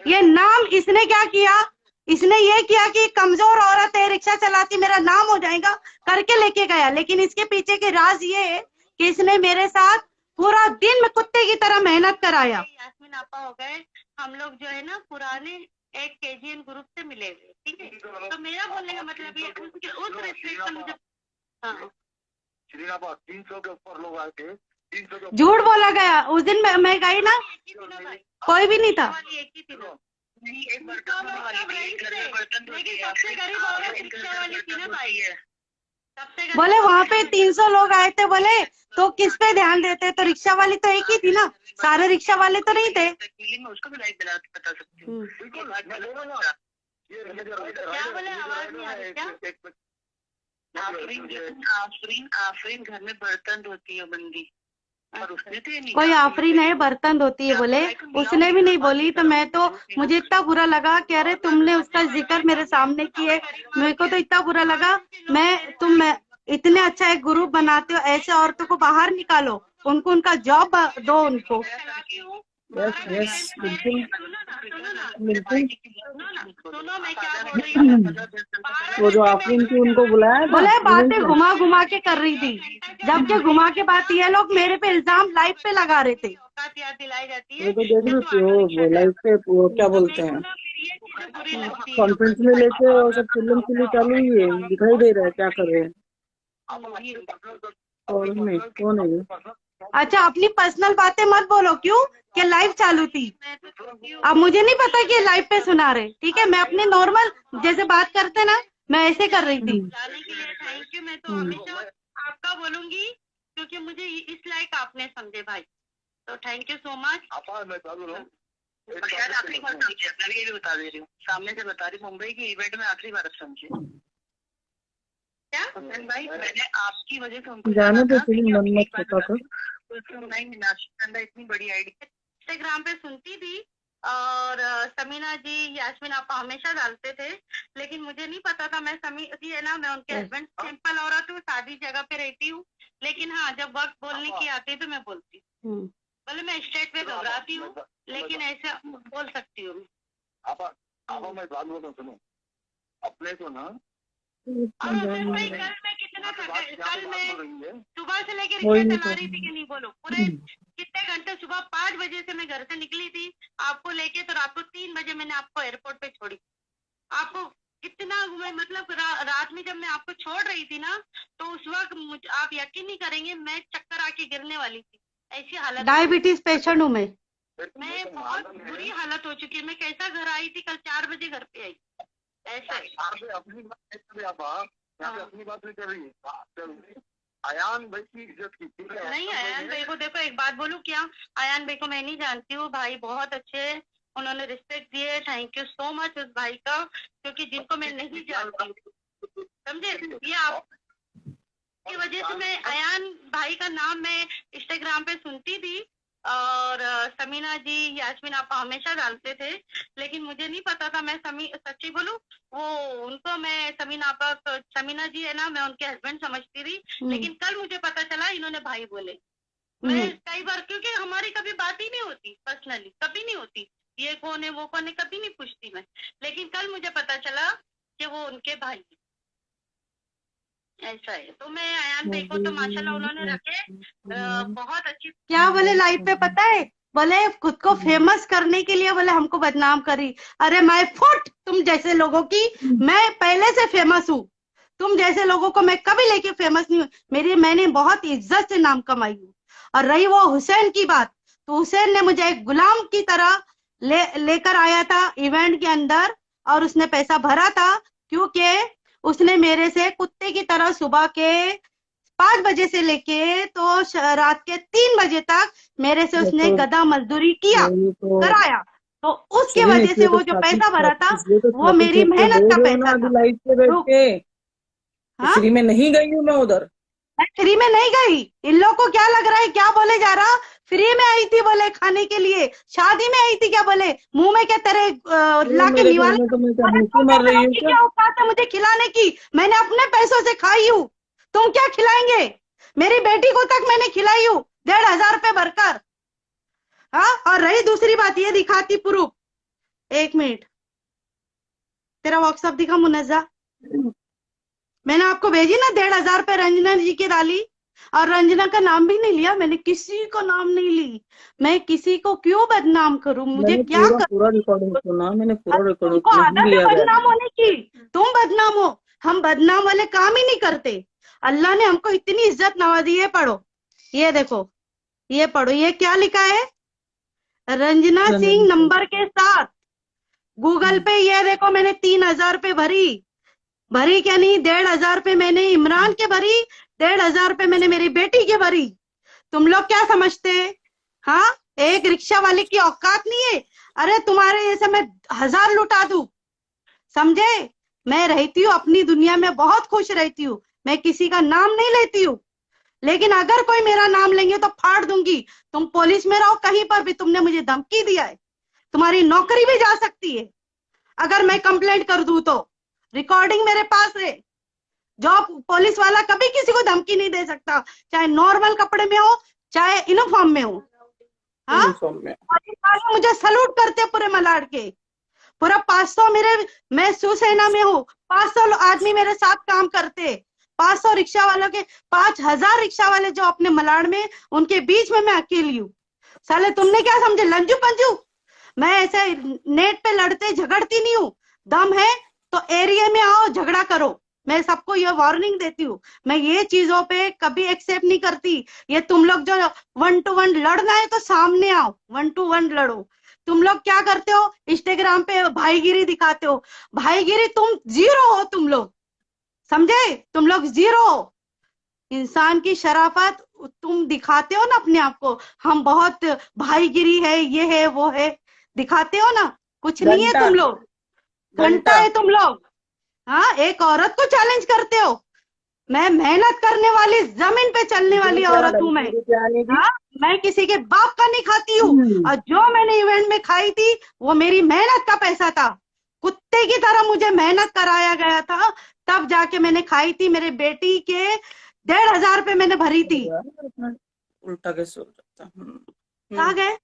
ये नाम इसने क्या किया, इसने ये किया कि कमजोर औरत है, रिक्शा चलाती, मेरा नाम हो जाएगा करके लेके गया, लेकिन इसके पीछे के राज ये है कि इसने मेरे साथ पूरा दिन में कुत्ते की तरह मेहनत कराया। यास्मीन आपा हो गए, हम लोग जो है ना पुराने एक केजीएन ग्रुप से मिले हुए, ठीक है। तो मेरा बोलने का मतलब ये उसके उस रिस्पेक्ट से मुझे, हाँ 300 के ऊपर लोग आए थे, 300 के झूठ बोला गया। उस दिन मैं गई ना, कोई भी नहीं था। बोले वहाँ पे 300 लोग आए थे, बोले तो किस पे ध्यान देते, तो रिक्शा वाली तो एक ही थी ना, सारे रिक्शा वाले तो नहीं थे। उसको भी लाइव बता सकती हूँ। क्या बोले, आवाज नहीं आ रही क्या? आफरीन घर में बर्तन धोती है बंदी, और उसने तो ये नहीं कोई आफरीन है बर्तन धोती है बोले, उसने भी नहीं बोली। तो मैं तो, मुझे इतना बुरा लगा कि अरे तुमने उसका जिक्र मेरे सामने किए, मेरे को तो इतना बुरा लगा। तुम इतने अच्छा एक ग्रुप बनाते हो, ऐसे औरतों को बाहर निकालो, उनको उनका जॉब दो उनको। यस यस बिल्कुल बिल्कुल। सुनो मैं क्या बोल रही हूँ। वो जो आफरीन थी उनको बुलाया था बोले बातें इवेंट में? घुमा घुमा के कर रही थी, जबकि घुमा के बात ये लोग मेरे पे इल्जाम लाइव पे लगा रहे थे। औकात याद दिलाई जाती वो है। तो देख रही थी वो लाइव पे वो क्या बोलते हैं कॉन्फ्रेंस में लेके और सब चिल्लम चिल्ली चालू ही है, दिखाई दे रहा है क्या कर रहे हैं। और नहीं कौन है ये? अच्छा अपनी पर्सनल बातें मत बोलो, क्यों कि लाइव चालू थी। अब मुझे नहीं पता कि लाइव पे सुना रहे, ठीक है। मैं अपने नॉर्मल जैसे बात करते ना, मैं ऐसे कर रही थी। जाने के लिए थैंक यू। मैं तो हमेशा आपका बोलूंगी क्योंकि मुझे इस लायक आपने समझे भाई, तो थैंक यू सो मच। मैं चालू रहा हूँ। शायद आखिरी बार समझे, मैं ये भी बता दे रही हूँ, सामने से बता रही, मुंबई की इवेंट में आखिरी बार समझे क्या हुसैन भाई, मैंने आपकी वजह से उनको जाने जाना दो, था, तुम क्योंकि मन मत एक बात पता बता कर। दूं, उसको नहीं मीनाक्षी नंदा इतनी बड़ी आईडी इंस्टाग्राम पे सुनती थी और समीना जी यास्मीन आप हमेशा डालते थे, लेकिन मुझे नहीं पता था। मैं समी जी है ना, मैं उनके हस्बैंड सिंपल औरत हूँ, शादी जगह पे रहती हूँ, लेकिन हाँ जब वक्त बोलने की आती है तो मैं बोलती हूँ। बोले मैं स्टेट पे घबराती हूँ, लेकिन ऐसा बोल सकती हूँ। मैं बात बोल रहा हूँ, सुनो अपने को ना और हुसैन भाई कल मैं कितना कल मैं सुबह से लेकर वही रिक्शा तो। चला रही थी कि नहीं बोलो, पूरे कितने घंटे, सुबह 5 बजे से मैं घर से निकली थी आपको लेके, तो रात को 3 बजे मैंने आपको एयरपोर्ट पे छोड़ी। आपको कितना मतलब रात में जब मैं आपको छोड़ रही थी ना, तो उस वक्त आप यकीन नहीं करेंगे, मैं चक्कर आके गिरने वाली थी, ऐसी हालत। डायबिटीज पेशेंट हूँ मैं बहुत बुरी हालत हो चुकी है। मैं कैसा घर आई थी, कल 4 बजे घर पे आई, ऐसा ही। अपनी बात नहीं कर रही है। अयान भाई की इज्जत की नहीं अयान भाई को देखो, एक बात बोलूं क्या, अयान भाई को मैं नहीं जानती हूँ, भाई बहुत अच्छे, उन्होंने रिस्पेक्ट दिए, थैंक यू सो मच उस भाई का, क्योंकि जिनको मैं नहीं जानती हूँ, समझे, ये आपकी वजह से मैं अयान भाई का नाम मैं इंस्टाग्राम पे सुनती थी, और समीना जी यास्मीन आप हमेशा डालते थे, लेकिन मुझे नहीं पता था। मैं सच्ची बोलूं, वो उनको मैं समीना जी है ना, मैं उनके हस्बैंड समझती थी, लेकिन कल मुझे पता चला इन्होंने भाई बोले। मैं कई बार, क्योंकि हमारी कभी बात ही नहीं होती पर्सनली, कभी नहीं होती, ये कौन है वो कौन है कभी नहीं पूछती मैं, लेकिन कल मुझे पता चला कि वो उनके भाई ऐसा है। तो मैं अयान भाई को तो माशाल्लाह उन्होंने रखे, बहुत अच्छी। क्या बोले लाइव पे पता है, बोले खुद को फेमस करने के लिए बोले हमको बदनाम करी। अरे मैं फुट तुम जैसे लोगों की, मैं पहले से फेमस हूँ, तुम जैसे लोगों को मैं कभी लेके फेमस नहीं हूँ। मैंने बहुत इज्जत से नाम कमाई हूँ। और रही वो हुसैन की बात, तो हुसैन ने मुझे एक गुलाम की तरह लेकर आया था इवेंट के अंदर, और उसने पैसा भरा था, क्योंकि उसने मेरे से कुत्ते की तरह सुबह के 5 बजे से लेके तो रात के 3 बजे तक मेरे से उसने गधा मजदूरी किया, कराया। तो उसके वजह से वो जो पैसा भरा था वो मेरी मेहनत का पैसा था। लाइव पे बैठ के हाँ? फ्री में नहीं गई हूँ मैं उधर, मैं फ्री में नहीं गई। इन लोगों को क्या लग रहा है, क्या बोले जा रहा, फ्री में आई थी बोले खाने के लिए, शादी में आई थी क्या बोले, मुंह में क्या तेरे लाके निवाले, क्या औकात है मुझे खिलाने की, मैंने अपने पैसों से खाई हूँ, तुम क्या खिलाएंगे, मेरी बेटी को तक मैंने खिलाई हूँ 1,500 रुपए भरकर। हाँ, और रही दूसरी बात, ये दिखाती प्रूफ, 1 मिनट तेरा व्हाट्सएप दिखा मुनज्जा, मैंने आपको भेजी ना 1,500 रुपए रंजना जी की डाली, और रंजना का नाम भी नहीं लिया मैंने, किसी को नाम नहीं ली। मैं किसी को क्यों बदनाम करूं, मुझे क्या पूरा रिकॉर्डिंग सुना मैंने, पूरा रिकॉर्डिंग तुमको आदत है बदनाम होने की, तुम बदनाम हो, हम बदनाम वाले काम ही नहीं करते। अल्लाह ने हमको इतनी इज्जत नवाजी है। पढ़ो, ये देखो, ये पढ़ो, ये क्या लिखा है, रंजना सिंह नंबर के साथ गूगल पे, ये देखो मैंने 3,000 रुपए भरी क्या नहीं, 1,500 रुपए मैंने इमरान के भरी, 1,500 रुपए मैंने मेरी बेटी के भरी। तुम लोग क्या समझते हैं, हाँ, एक रिक्शा वाले की औकात नहीं है। अरे तुम्हारे जैसे मैं 1000 लुटा दूं, समझे। मैं रहती हूँ अपनी दुनिया में, बहुत खुश रहती हूँ, मैं किसी का नाम नहीं लेती हूँ, लेकिन अगर कोई मेरा नाम लेंगे तो फाड़ दूंगी। तुम पुलिस में रहो, कहीं पर भी तुमने मुझे धमकी दिया है, तुम्हारी नौकरी भी जा सकती है अगर मैं कंप्लेंट कर दूं तो। रिकॉर्डिंग मेरे पास है। जो पुलिस वाला कभी किसी को धमकी नहीं दे सकता, चाहे नॉर्मल कपड़े में हो चाहे यूनिफॉर्म में हो। हाँ, सौम्या। और ये सारे मुझे सलूट करते पूरे मलाड के। पूरा 500 मैं शिवसेना में हूँ। 500 आदमी मेरे साथ काम करते। 500 रिक्शा वालों के 5000 रिक्शा वाले जो अपने मलाड में, उनके बीच में मैं अकेली हूँ। साले तुमने क्या समझे, लंजू पंजू? मैं ऐसे नेट पे लड़ते झगड़ती नहीं हूँ। दम है तो एरिया में आओ, झगड़ा करो। मैं सबको ये वार्निंग देती हूँ। मैं ये चीजों पे कभी एक्सेप्ट नहीं करती। ये तुम लोग जो 1 to 1 लड़ना है तो सामने आओ, 1 to 1 लड़ो। तुम लोग क्या करते हो, इंस्टाग्राम पे भाईगिरी दिखाते हो। भाईगिरी तुम जीरो हो, तुम लोग समझे, तुम लोग जीरो हो। इंसान की शराफत तुम दिखाते हो ना अपने आप को, हम बहुत भाईगिरी है, ये है वो है, दिखाते हो ना, कुछ नहीं है घंटा तुम लोग। घंटा घंटा है तुम लोग। हाँ, एक औरत को चैलेंज करते हो। मैं मेहनत करने वाली, जमीन पे चलने वाली क्या औरत हूँ मैं। धमकी क्या नहीं दी? हाँ, मैं किसी के बाप का नहीं खाती हूँ। और जो मैंने इवेंट में खाई थी वो मेरी मेहनत का पैसा था। कुत्ते की तरह मुझे मेहनत कराया गया था, तब जाके मैंने खाई थी। मेरे बेटी के 1500 रुपए मैंने भरी थी। उल्टा कैसे हो जाता? कहाँ गए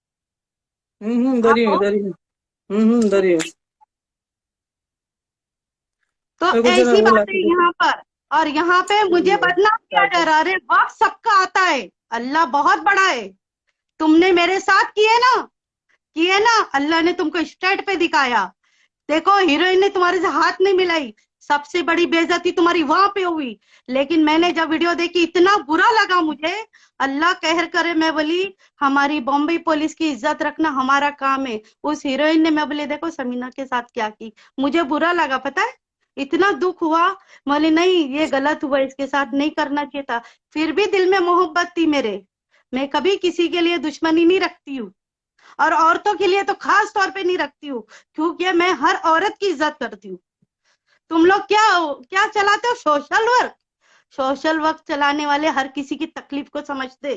इधर ही आप हूँ, हो? इधर ही हूँ। इधर ही हूँ। तो देखो जरा ऐसी वो बात है लाके देखो। यहाँ पर। और यहाँ पे मुझे बदनाम किया जा रहा है। अरे वक्त सबका आता है, अल्लाह बहुत बड़ा है। तुमने मेरे साथ किए ना, अल्लाह ने तुमको स्टेट पे दिखाया। देखो, हीरोइन ने तुम्हारे से हाथ नहीं मिलाई, सबसे बड़ी बेइज्जती तुम्हारी वहां पे हुई। लेकिन मैंने जब वीडियो देखी इतना बुरा लगा मुझे। अल्लाह कहर करे, मैं बोली हमारी बॉम्बे पुलिस की इज्जत रखना हमारा काम है। उस हीरोइन ने, मैं बोले देखो समीना के साथ क्या की, मुझे बुरा लगा, पता है, इतना दुख हुआ। बोले नहीं ये गलत हुआ, इसके साथ नहीं करना चाहिए था। फिर भी दिल में मोहब्बत थी मेरे। मैं कभी किसी के लिए दुश्मनी नहीं रखती हूँ, और औरतों के लिए तो खास तौर पे नहीं रखती हूँ, क्योंकि मैं हर औरत की इज्जत करती हूँ। तुम लोग क्या क्या चलाते हो, सोशल वर्क? सोशल वर्क चलाने वाले हर किसी की तकलीफ को समझते।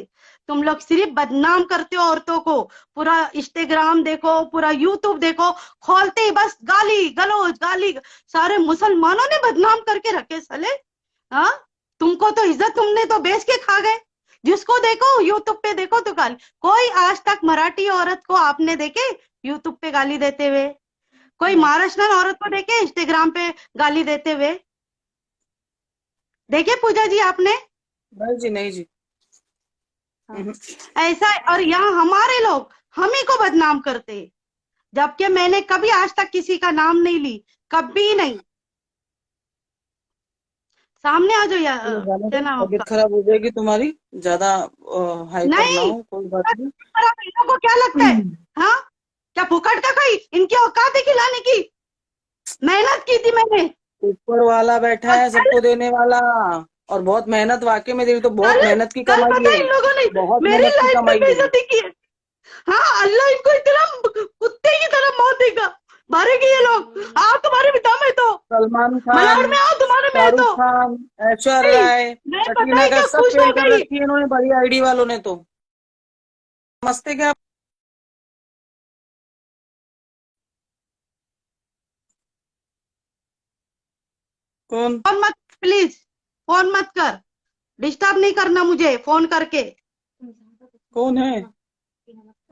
तुम लोग सिर्फ बदनाम करते हो औरतों को। पूरा इंस्टाग्राम देखो, पूरा यूट्यूब देखो, खोलते ही बस गाली गलौज गाली। सारे मुसलमानों ने बदनाम करके रखे साले। हाँ, तुमको तो इज्जत तुमने तो बेच के खा गए। जिसको देखो यूट्यूब पे देखो तो गाली। कोई आज तक मराठी औरत को आपने देखे यूट्यूब पे गाली देते हुए? कोई महाराष्ट्र औरत को देखे इंस्टाग्राम पे गाली देते हुए? देखे पूजा जी आपने? नहीं जी, नहीं जी। ऐसा। और यहाँ हमारे लोग हम ही को बदनाम करते, जबकि मैंने कभी आज तक किसी का नाम नहीं ली, कभी नहीं। सामने आ जाओ या चलो जाने क्या दो, नाम तबीयत आपका? खराब हो जाएगी तुम्हारी, ज्यादा हाइपर ना नहीं, हो, कोई बात नहीं। इन लोगों को क्या लगता है? हाँ, क्या फुकट का कोई इनकी औकात है खिलाने की? मेहनत की थी मैंने। ऊपर वाला बैठा और है कल सबको देने वाला। और बहुत मेहनत, वाकई में देवी तो बहुत कल मेहनत की कल कमाई पता है। है इन लोगों ने बहुत मेरी मेहनत की लाइफ में कमाई है। बेइज्जती की है। हाँ, अल्लाह इनको इतना कुत्ते की तरह मौत देगा। मारेंगे ये लोग। आओ तुम्हारे भी दम है तो सलमान खान, मलाड में आओ, तुम्हारे में है शाहरुख तो। खान, ऐश्वर्या नहीं, राय, मैं पता कटरीना है क्या कैफ सब खुश फेल हो कर गई। रखी है इन्होंने, बड़ी आईडी वालों ने तो। समझते क्या? कौन? फोन मत, प्लीज फोन मत कर, डिस्टर्ब नहीं करना मुझे फोन करके। कौन है?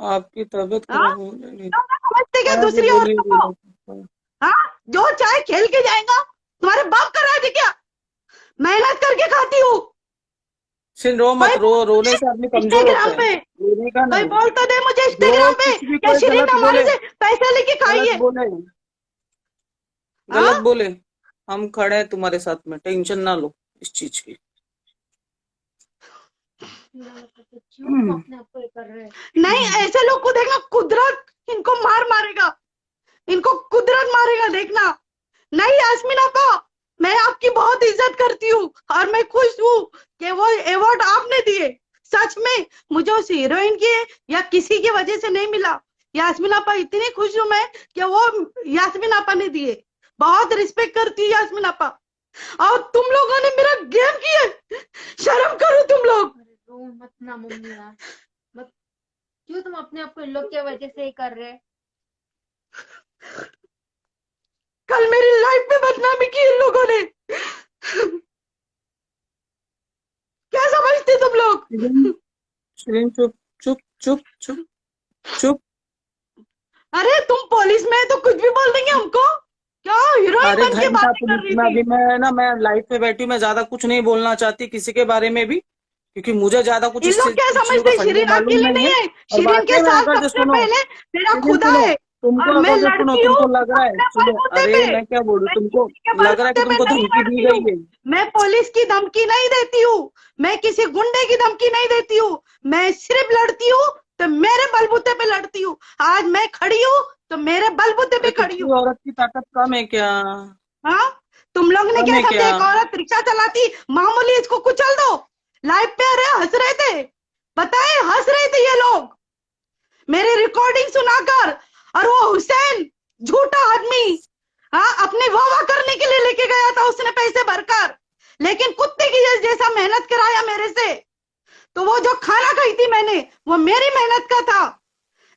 आपकी तबीयत हाँ, खराब हो जाएगी। तो मैं समझते क्या हाँ जी दूसरी बोलिए औरतों को? बोलिए। हाँ, जो चाहे खेल के जाएगा। तुम्हारे बाप का राज है क्या? मेहनत करके खाती हूँ। सिर्फ रो मत, कोई रोने से आदमी कमजोर होता इंस्टाग्राम है, पे रोने का कोई नहीं। बोल तो दे मुझे जो इंस्टाग्राम पे, कुछ भी क्या कोई शिरीन गलत हमारे बोले, से पैसे लेके खाई गलत है? बोले, हाँ, गलत बोले, हम खड़े हैं तुम्हारे साथ में, टेंशन ना लो इस चीज की। नहीं, ऐसे लोग को देखना, कुदरत इनको मारेगा, इनको कुदरत मारेगा देखना। नहीं यास्मीन आपा, मैं आपकी बहुत इज्जत करती हूँ और मैं खुश हूँ कि वो अवार्ड आपने दिए। सच में मुझे उस हीरोइन की या किसी की वजह से नहीं मिला। यास्मीन आपा, इतनी खुश हूँ मैं कि वो यास्मीन आपा ने दिए। बहुत रिस्पेक्ट करती हूँ यास्मीन आपा। और तुम लोगों ने मेरा गेम किया, शर्म करो तुम लोग। रो मत ना मम्मी यार, मत। क्यों तुम अपने आप को इन लोग की वजह से ही कर रहे? कल मेरी लाइफ में बदनामी की इन लोगों ने। क्या समझते तुम लोग? शिरीन, शिरीन चुप चुप चुप चुप। चुप। अरे तुम पुलिस में तो कुछ भी बोल देंगे हमको, क्या हीरोइन अरे बन के घंटा बातें कर पुलिस रही में थी। अभी मैं लाइव पे बैठी हूँ, मैं ज्यादा कुछ नहीं बोलना चाहती किसी के बारे में भी, क्योंकि मुझे ज्यादा कुछ इन इस लोग क्या चीजों का समझते, फंडा शिरीन मालूम अकेली नहीं नहीं है। है, और शिरीन के बातें में साथ अगर जो सबसे सुनो, पहले मेरा लेकिन खुदा सुनो, है। तुमको और मैं अगर जो सुनो, लड़ती हूँ तुमको लग रहा है, अपने सुनो, बलबूते अरे पे, मैं क्या बोलूं, मैं तुमको किसी के लग रहा है कि बलबूते पे तुमको नहीं धमकी दी लड़ती हूँ। गई है। मैं पुलिस की धमकी नहीं देती हूँ, मैं किसी गुंडे की धमकी नहीं देती हूँ, मैं सिर्फ लड़ती हूँ तो मेरे बलबूते पे लड़ती हूँ। आज मैं खड़ी हूँ तो मेरे बलबूते पे अरे खड़ी किसी हूँ। औरत की ताकत कम है क्या? हाँ, तुम लोग ने कम क्या है समझा, क्या? एक औरत रिक्शा चलाती मामूली, इसको कुचल दो। लाइव पे आ रहे हंस रहे थे, बताए हंस रहे थे ये लोग मेरी रिकॉर्डिंग सुनाकर। और वो हुसैन झूठा आदमी, हाँ, अपने वाह करने के लिए लेके गया था उसने पैसे भरकर, लेकिन कुत्ते की जैसा मेहनत कराया मेरे से। तो वो जो खाना खाई थी मैंने, वो मेरी मेहनत का था,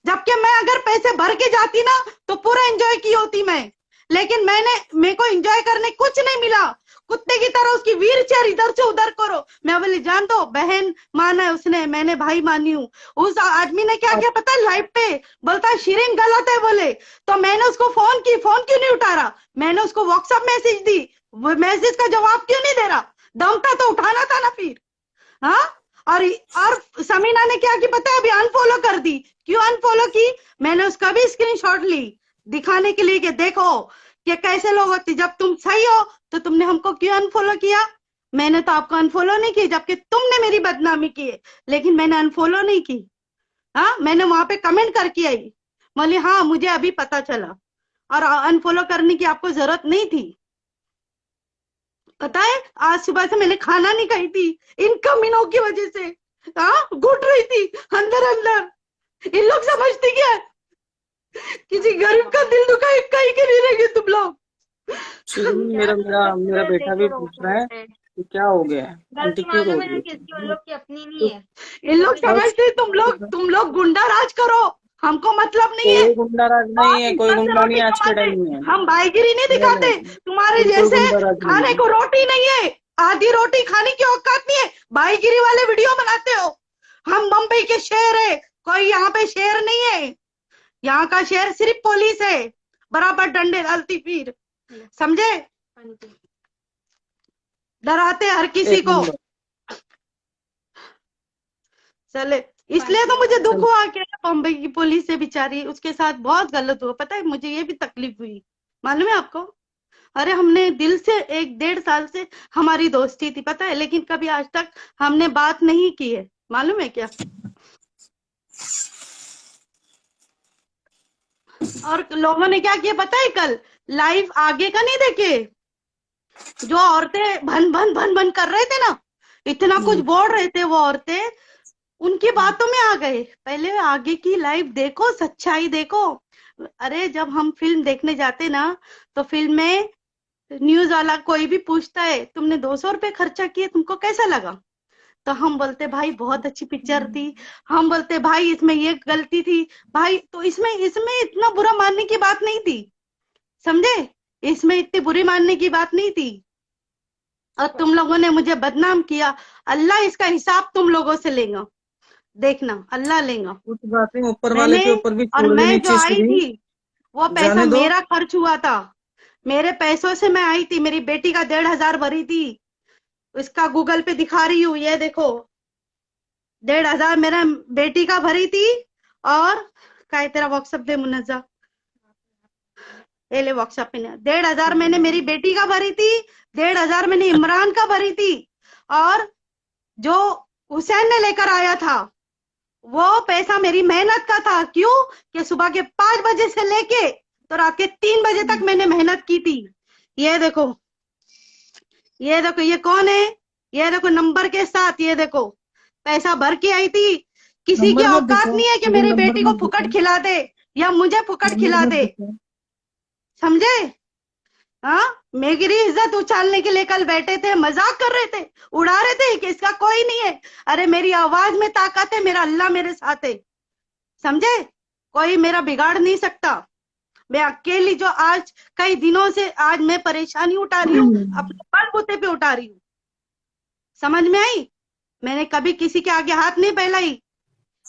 जबकि मैं अगर पैसे भर के जाती ना तो पूरा एंजॉय की होती मैं, लेकिन मेरे को एंजॉय करने कुछ नहीं मिला। कुत्ते की तरह उसकी व्हील चेयर इधर से उधर करो। मैं बोली जान दो, बहन माना है उसने, मैंने भाई मानी हूँ। उस आदमी ने क्या अब किया पता है, लाइव पे बोलता है शिरीन गलत है बोले, तो मैंने उसको फोन की, फोन क्यों नहीं उठा रहा, मैंने उसको व्हाट्सएप मैसेज दी, वो मैसेज का जवाब क्यों नहीं दे रहा, दम था तो उठाना था ना फिर। हाँ, और समीना ने क्या की पता है, अभी अनफॉलो कर दी। क्यों अनफॉलो की, मैंने उसका भी स्क्रीनशॉट ली दिखाने के लिए कि देखो कि कैसे लोग होते, जब तुम सही हो तो तुमने हमको क्यों अनफॉलो किया। मैंने तो आपको अनफॉलो नहीं की, जबकि तुमने मेरी बदनामी की है, लेकिन मैंने अनफॉलो नहीं की। हाँ, मैंने वहां पे कमेंट करके आई, बोली हाँ मुझे अभी पता चला, और अनफॉलो करने की आपको जरूरत नहीं थी। पता है, आज सुबह से मैंने खाना नहीं खाई थी इन कमीनों की वजह से। हाँ, घुट रही थी अंदर अंदर। इन लोग समझते क्या है? किसी गरीब का दिल दुखाए कहीं के नहीं रहेंगे तुम लोग। शिरीन, क्या मेरा तुम मेरा लोग मेरा बेटा भी देखे पूछ रोते रहा है रहते हैं। कि क्या हो गया है, आंटी गलती क्यों रो मालूम रही है है किसकी, उन तुम? लोग की अपनी नहीं तो है। इन वो लोग भी बस समझते जानबूझ के बोलते तुम लोग गुंडा राज करो, हमको मतलब नहीं है। कोई गुंडा राज नहीं बहुत है, कोई इज्जत से गुंडा नहीं रोटी है आज के कमाते, टाइम में। हम भाईगिरी नहीं नहीं दिखाते नहीं, तुम्हारे बिल्कुल जैसे। गुंडा राज नहीं खाने है। को रोटी नहीं है, आधी रोटी खाने की औकात नहीं है, भाईगिरी वाले वीडियो बनाते हो। हम बम्बई के शेर है, कोई यहाँ पे शेर नहीं है। यहाँ का शेर सिर्फ पुलिस है, बराबर डंडे डालती फिर, समझे, डराते हर किसी एक को। नंबर। चले, इसलिए तो मुझे दुख चल, हुआ कि बम्बई की पुलिस है बेचारी, उसके साथ बहुत गलत हुआ। पता है, मुझे ये भी तकलीफ हुई, मालूम है आपको। अरे हमने दिल से 1-1.5 साल से हमारी दोस्ती थी, पता है, लेकिन कभी आज तक हमने बात नहीं की है, मालूम है क्या। और लोगों ने क्या किया पता है, कल लाइव आगे का नहीं देखे, जो औरतें भन भन भन भन कर रहे थे ना, इतना कुछ बोल रहे थे वो औरतें, उनकी बातों में आ गए। पहले आगे की लाइव देखो, सच्चाई देखो। अरे जब हम फिल्म देखने जाते ना, तो फिल्म में न्यूज वाला कोई भी पूछता है तुमने 200 रुपए खर्चा किए, तुमको कैसा लगा, तो हम बोलते भाई बहुत अच्छी पिक्चर थी, हम बोलते भाई इसमें ये गलती थी, भाई तो इसमें इसमें इतना बुरा मानने की बात नहीं थी, समझे, इसमें इतनी बुरी मानने की बात नहीं थी। और तुम लोगों ने मुझे बदनाम किया, अल्लाह इसका हिसाब तुम लोगों से लेगा, देखना अल्लाह लेगा। कुछ बातें ऊपर वाले मैंने, के ऊपर भी और छोड़ मैं देनी जो चाहिए आई शिरीन। थी वो पैसा जाने दो। मेरा खर्च हुआ था, मेरे पैसों से मैं आई थी, मेरी बेटी का 1,500 भरी थी, इसका गूगल पे दिखा रही हूँ, ये देखो 1,500 मेरा बेटी का भरी थी। और का है तेरा व्हाट्सएप दे मुन्नजा, ये ले व्हाट्सएप पे 1,500 मैंने मेरी बेटी का भरी थी, 1,500 मैंने इमरान का भरी थी। और जो हुसैन ने लेकर आया था वो पैसा मेरी मेहनत का था। क्यों, कि सुबह के 5 बजे से लेके तो रात के 3 बजे तक मैंने मेहनत की थी। ये देखो, ये देखो, ये कौन है, ये देखो नंबर के साथ, ये देखो पैसा भर के आई थी। किसी की नंबर मत औकात दिखाओ नहीं है कि शिरीन, मेरी नंबर बेटी को मत फुकट दिखाओ। खिला दे या मुझे फुकट नंबर खिला मत दे, दिखाओ। समझे। हाँ, मेरी इज्जत उछालने के लिए कल बैठे थे, मजाक कर रहे थे, उड़ा रहे थे कि इसका कोई नहीं है। अरे मेरी आवाज में ताकत है, मेरा अल्लाह मेरे साथ है, समझे, कोई मेरा बिगाड़ नहीं सकता। मैं अकेली जो आज कई दिनों से आज मैं परेशानी उठा रही हूँ, अपने बलबूते पे उठा रही हूँ, समझ में आई। मैंने कभी किसी के आगे हाथ नहीं फैलाई।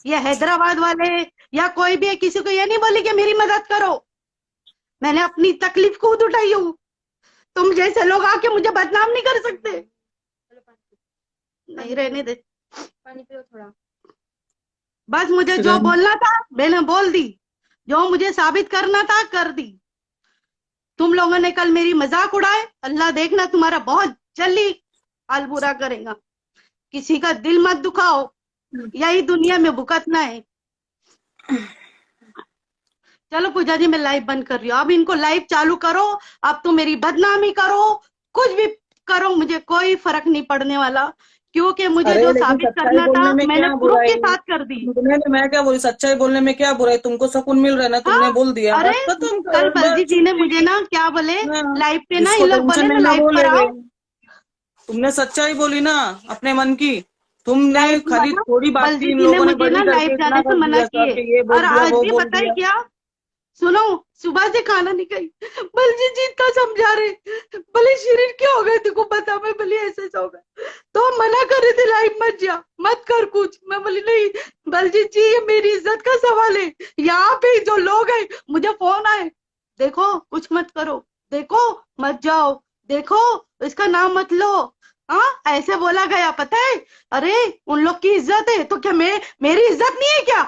ये हैदराबाद वाले या कोई भी है, किसी को ये नहीं बोली कि मेरी मदद करो। मैंने अपनी तकलीफ खुद उठाई हूँ। तुम जैसे लोग आके मुझे बदनाम नहीं कर सकते। चलो पानी नहीं रहने दे। पानी पियो थोड़ा। बस मुझे जो शिरीन, बोलना था मैंने बोल दी, जो मुझे साबित करना था कर दी। तुम लोगों ने कल मेरी मजाक उड़ाए, अल्लाह देखना तुम्हारा बहुत जल्दी हाल बुरा करेगा। किसी का दिल मत दुखाओ, यही दुनिया में भुगतना है। चलो पूजा जी मैं लाइव बंद कर रही हूँ। अब इनको लाइव चालू करो, अब तुम मेरी बदनामी करो, कुछ भी करो, मुझे कोई फर्क नहीं पड़ने वाला, क्योंकि मुझे अरे जो लेकिन साबित सच्चाई करना था बोलने में मैंने क्या प्रूफ बुराई? के साथ कर दी। मैं क्या बोली, सच्चाई बोलने में क्या बुराई? तुमको सुकून मिल रहा है ना, हाँ, तुमने बोल दिया, अरे बात खत्म कल कर, बलजीत बस जी ने छुट्टी। मुझे ना क्या बोले, हाँ, लाइव पे ना जिसको इन लोग टेंशन बोले नहीं ना ना लाइव पर बोलेगे। आओ। तुमने सच्चाई बोली ना अपने मन की, तुमने लाइव में खाली बोला, थोड़ी बात की, बलजीत इन जी ने लोगों ने मुझे बड़ी ना करके लाइव इतना जाने से कर मना दिया सब किए। कि ये और बोल दिया आज वो भी बोल पता है दिया। क्या, सुनो, सुबह से खाना नहीं खाई, बलजीत जी इतना समझा रहे, बोले शिरीन क्या हो गया तेको बता, मैं बोली ऐसे ऐसा हो गया, तो मना कर रहे थे लाइव मत जा, मत कर कुछ। मैं बोली नहीं बलजीत जी ये मेरी इज्जत का सवाल है, यहाँ पे जो लोग हैं मुझे फोन आए, देखो कुछ मत करो, देखो मत जाओ, देखो इसका नाम मत लो, हाँ ऐसे बोला गया पता है। अरे उन लोग की इज्जत है तो क्या मेरी इज्जत नहीं है क्या?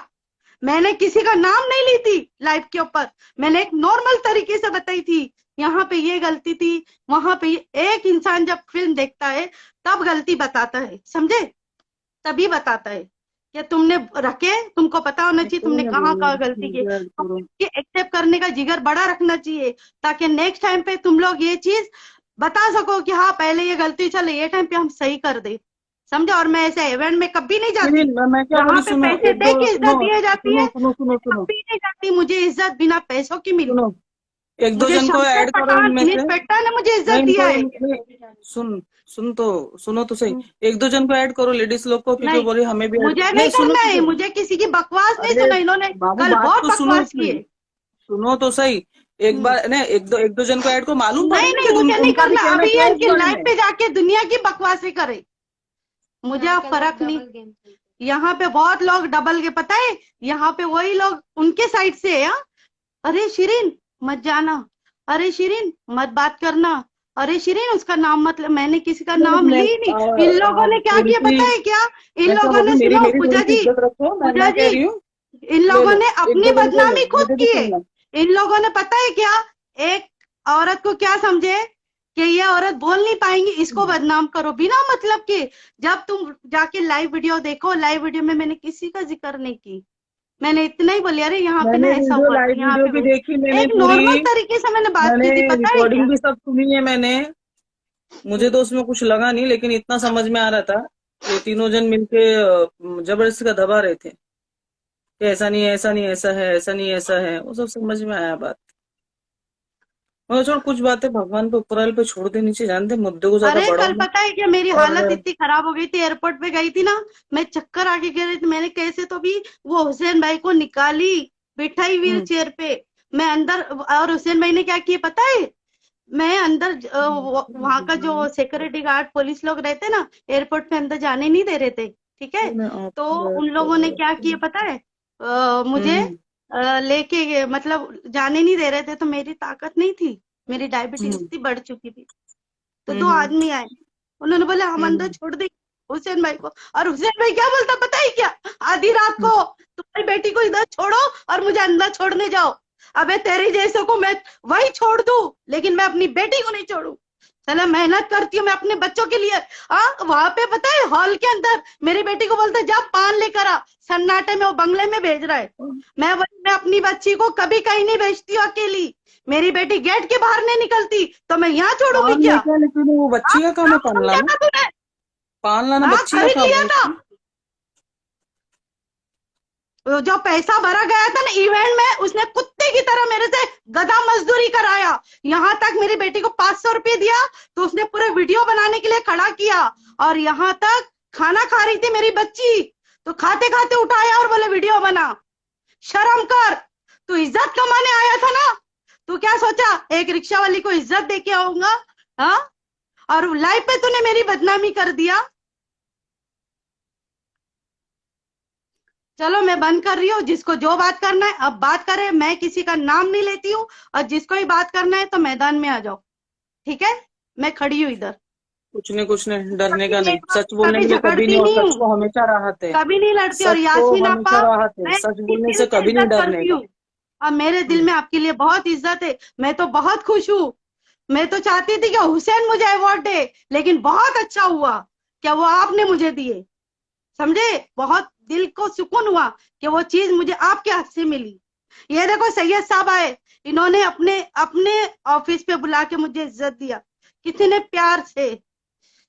मैंने किसी का नाम नहीं ली थी लाइव के ऊपर, मैंने एक नॉर्मल तरीके से बताई थी, यहाँ पे ये गलती थी, वहां पे एक इंसान जब फिल्म देखता है तब गलती बताता है, समझे, तभी बताता है कि तुमने रखे, तुमको पता होना चाहिए तुमने कहाँ कहाँ गलती की। एक्सेप्ट करने का जिगर बड़ा रखना चाहिए, ताकि नेक्स्ट टाइम पे तुम लोग ये चीज बता सको कि हाँ पहले ये गलती चले, ये टाइम पे हम सही कर दे, समझे। और मैं ऐसे इवेंट में कभी नहीं जाती शिरीन, मैं क्या जहाँ बोली, पे सुनो पैसे एक दे दो, के सुनो इज्जत दी जाती सुनो है, सुनो सुनो मैं सुनो कभी नहीं जाती, मुझे इज्जत बिना पैसों की मिली। सुनो, एक दो मुझे जन को शमशेर ऐड करो पठान, इनमें से। इंस्पेक्टर ने मुझे नहीं इज्जत इनको दिया है। सुन सुनो तो सही, एक दो जन को ऐड करो लेडीज लोग को, क्योंकि नहीं बोली हमें भी ऐड मुझे नहीं। नहीं सुनो करना तो है, सही, मुझे किसी की बकवास नहीं अरे सुना, इन्होंने बाबू कल बात बहुत तो सुनो बकवास अपनी, किए। सुनो तो सही। एक बार नहीं, एक दो जन को ऐड को मालूम पड़े नहीं ना नहीं कि मुझे नहीं उनका भी करना, कहना अभी क्या ये है इस इनकी बारे लाइव में। पे जाके दुनिया की बकवासें करे, मुझे यहाँ अब के लोग फर्क नहीं। डबल गेम खेलते यहाँ पे बहुत लोग डबल के, पता है यहाँ पे वही लोग उनके साइड से है, हाँ? अरे शिरीन मत जाना, अरे शिरीन मत बात करना, अरे शिरीन उसका नाम मत मैंने किसी का नाम ली ही नहीं। इन लोगों ने क्या थोड़ी किया सी, पता है क्या, इन मैं क्या लोगों बोल रही ने, हूँ, मेरी सुनो मेरी थोड़ी पूजा सी जी, इज्जत रखो, पूजा मैं कह जी, रही हूँ। इन ले लोगों लो, ने एक अपनी दो जन को लो, बदनामी खुद मुझे भी की है। सुनना। इन लोगों ने पता है क्या, एक औरत को क्या समझे कि ये औरत बोल नहीं पाएंगी, इसको बदनाम करो बिना मतलब के। जब तुम जाके लाइव वीडियो देखो, लाइव वीडियो में मैंने किसी का जिक्र नहीं की, मैंने इतना ही बोली अरे यहाँ पे ना मैंने ऐसा वीडियो, हुआ था, लाइव यहाँ वीडियो पे भी देखी मैंने एक पूरी, नॉर्मल तरीके से मैंने बात मैंने की थी, पता है क्या। रिकॉर्डिंग भी सब सुनी है मैंने। मुझे तो उसमें कुछ लगा नहीं, लेकिन इतना समझ में आ रहा था, ये तीनों जन मिलके जबरदस्ती का दबा रहे थे कि ऐसा नहीं है, ऐसा नहीं, ऐसा है, ऐसा नहीं, ऐसा है, वो सब समझ में आया बात। मगर छोड़, कुछ बातें भगवान पे, ऊपर पे छोड़ देनी चाहिए, जानते, मुद्दे को ज्यादा अरे बढ़ाओ कल मत। पता है क्या मेरी और हालत इतनी खराब हो गई थी, एयरपोर्ट पे गई थी ना, मैं चक्कर आके गिर रही थी, मैंने कैसे तो भी वो हुसैन भाई को निकाली, बिठाई व्हील चेयर पे, मैं अंदर, और हुसैन भाई ने क्या किया पता है, मैं अंदर वहां का जो सिक्योरिटी गार्ड पुलिस लोग रहते ना, एयरपोर्ट पे अंदर जाने नहीं दे रहे थे, ठीक है। तो उन लोगों ने क्या किया पता है, मुझे लेके मतलब जाने नहीं दे रहे थे, तो मेरी ताकत नहीं थी, मेरी डायबिटीज इतनी बढ़ चुकी थी, तो दो आदमी आए, उन्होंने बोला हम अंदर छोड़ देंगे हुसैन भाई को। और हुसैन भाई क्या बोलता पता है क्या, आधी रात को तुम्हारी बेटी को इधर छोड़ो और मुझे अंदर छोड़ने जाओ। अबे तेरे जैसों को मैं वही छोड़ दूं, लेकिन मैं अपनी बेटी को नहीं छोड़ू। चला मेहनत करती हूँ मैं अपने बच्चों के लिए। वहां पे पता है हॉल के अंदर मेरी बेटी को बोलते जा पान लेकर आ, सन्नाटे में वो बंगले में भेज रहा है। मैं अपनी बच्ची को कभी कहीं नहीं भेजती हूँ अकेली, मेरी बेटी गेट के बाहर नहीं निकलती, तो मैं यहाँ छोड़ूंगी पान क्या? लेके, लेकिन वो बच्ची का काम है पान समझा लाना, था तूने? पान लाना बच्ची का खरीद काम लिया है। था, जो पैसा भरा गया था ना इवेंट में, उसने कुत्ते की तरह मेरे से गधा मजदूरी कराया। यहाँ तक मेरी बेटी को 500 रुपये दिया तो उसने पूरे वीडियो बनाने के लिए खड़ा किया, और यहाँ तक खाना खा रही थी मेरी बच्ची, तो खाते खाते उठाया और बोले वीडियो बना। शर्म कर, तू इज्जत कमाने आया था ना, तू क्या सोचा एक रिक्शा वाली को इज्जत दे के आऊंगा, हाँ? और लाइव पे तूने मेरी बदनामी कर दिया। चलो मैं बंद कर रही हूँ, जिसको जो बात करना है अब बात करे, मैं किसी का नाम नहीं लेती हूँ, और जिसको ही बात करना है तो मैदान में आ जाओ, ठीक है? मैं खड़ी हूँ इधर। कुछ नहीं, डरने का कभी नहीं, एक बात सच बोलने कभी के लिए कभी नहीं, झगड़ती और नहीं सच हूँ, को हमेशा राहत है, कभी नहीं लड़ती। और सच को यास्मीन आपा, हमेशा राहत है, मैं सच आपकी बोलने दिल से से कभी नहीं इज्जत डरने करती का। हूँ, और मेरे दिल हम्म, में आपके लिए बहुत इज्जत है। मैं तो बहुत खुश हूँ। मैं तो चाहती थी कि हुसैन मुझे अवार्ड दे, लेकिन बहुत अच्छा हुआ क्या वो आपने मुझे दिए, समझे? बहुत दिल को सुकून हुआ कि वो चीज मुझे आपके हाथ से मिली। ये देखो सैयद साहब आए, इन्होंने अपने अपने ऑफिस पे बुला के मुझे इज्जत दिया, कितने प्यार से,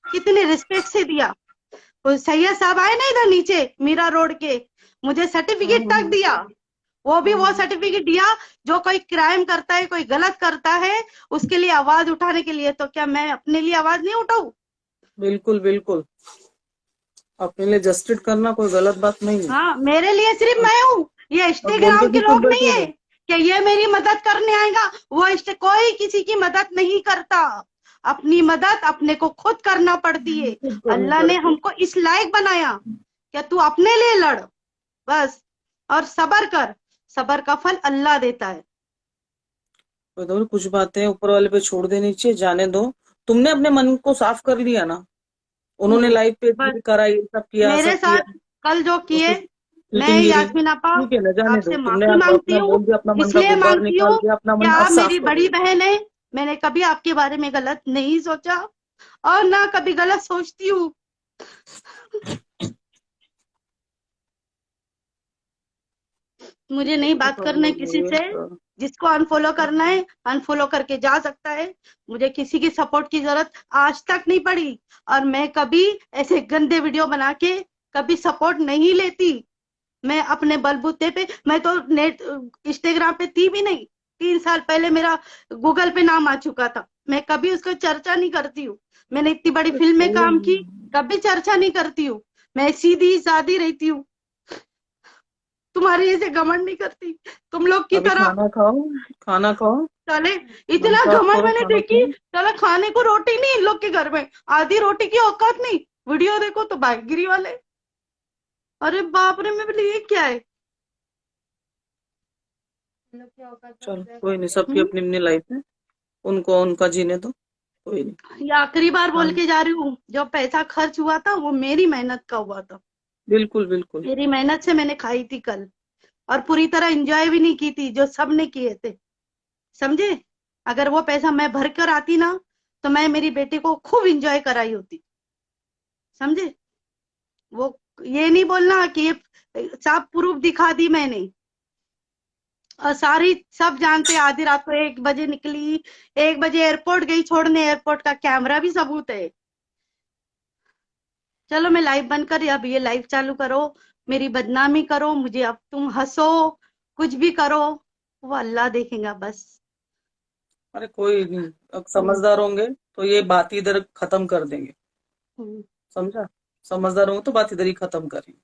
कितने रिस्पेक्ट से दिया। वो सैयद साहब आए ना इधर नीचे मीरा रोड के, मुझे सर्टिफिकेट तक हम्म, दिया। वो भी वो हम्म, सर्टिफिकेट दिया, जो कोई क्राइम करता है, कोई गलत करता है, उसके लिए आवाज उठाने के लिए। तो क्या मैं अपने लिए आवाज नहीं उठाऊं? बिल्कुल बिल्कुल, अपने लिए जस्टिस करना कोई गलत बात नहीं है। हाँ, मेरे लिए सिर्फ मैं हूँ, ये और बोल के इंस्टाग्राम के भी चुप लोग नहीं है बैठोगे? कि ये मेरी मदद करने आएगा। कोई किसी की मदद नहीं करता, अपनी मदद अपने को खुद करना पड़ती है। खुद करनी अल्लाह ने पड़ती है। हमको इस लायक बनाया कि तू अपने लिए लड़, बस, और सबर कर, सबर का फल अल्लाह देता है। तो कुछ बातें ऊपर वाले पे छोड़ देनी चाहिए, जाने दो। तुमने अपने मन को साफ कर लिया ना, उन्होंने हम्म, लाइव पे बस करा, ये सब किया, मेरे सब साथ किया, कल जो किए, उसको मैं चीटिंग गिरी, यास्मीन आपा ठीक है ना, जाने दो। आपसे तुमने माफी आप मांगती अपना हूँ। बोल दिया, अपना मन का इसलिए गुब्बार मांगती निकाल हूँ दिया, अपना कि मन आप आज साफ मेरी करो। बड़ी बहन है, मैंने कभी आपके बारे में गलत नहीं सोचा, और ना कभी गलत सोचती हूँ। मुझे नहीं बात करना है किसी से, जिसको अनफॉलो करना है अनफॉलो करके जा सकता है। मुझे किसी की सपोर्ट की जरूरत आज तक नहीं पड़ी, और मैं कभी ऐसे गंदे वीडियो बना के कभी सपोर्ट नहीं लेती। मैं अपने बलबूते पे, मैं तो नेट इंस्टाग्राम पे थी भी नहीं, 3 साल पहले मेरा गूगल पे नाम आ चुका था, मैं कभी उसको चर्चा नहीं करती हूँ। मैंने इतनी बड़ी फिल्म में काम की, कभी चर्चा नहीं करती हूँ। मैं सीधी सादी रहती हूँ, तुम्हारे ऐसे घमंड नहीं करती, तुम लोग की अभी तरह। खाना खाओ, खाना खाओ, चले, मन इतना साफ घमंड करो, मैंने खाना देखी। खाओ। चलो, खाने को रोटी नहीं इन लोग के घर में, आधी रोटी की औकात नहीं। वीडियो देखो तो भाईगिरी वाले, अरे बाप रे, मैं बोली ये क्या है? इन लोग की औकात तो चलो क्या कोई नहीं, करते हैं। सबकी अपनी अपनी लाइफ है, उनको उनका जीने दो, कोई नहीं। ये आखिरी बार बोल हाँ, के जा रही हूँ, जो पैसा खर्च हुआ था वो मेरी मेहनत का हुआ था। बिल्कुल बिल्कुल। मेरी मेहनत से मैंने खाई थी कल, और पूरी तरह एंजॉय भी नहीं की थी जो सब ने किए थे, समझे? अगर वो पैसा मैं भर कर आती ना, तो मैं मेरी बेटी को खूब एंजॉय कराई होती, समझे? वो ये नहीं बोलना कि ये सब प्रूफ दिखा दी मैंने, और सारी सब जानते, आधी रात को 1 बजे निकली, 1 बजे एयरपोर्ट गई छोड़ने, एयरपोर्ट का कैमरा भी सबूत है। चलो मैं लाइव बंद कर, अब ये लाइव चालू करो, मेरी बदनामी करो, मुझे अब तुम हंसो, कुछ भी करो, वो अल्लाह देखेगा बस। अरे कोई नहीं, अब समझदार होंगे तो ये बात इधर खत्म कर देंगे, हम्म। समझा? समझदार होंगे तो बात इधर ही खत्म करेंगे।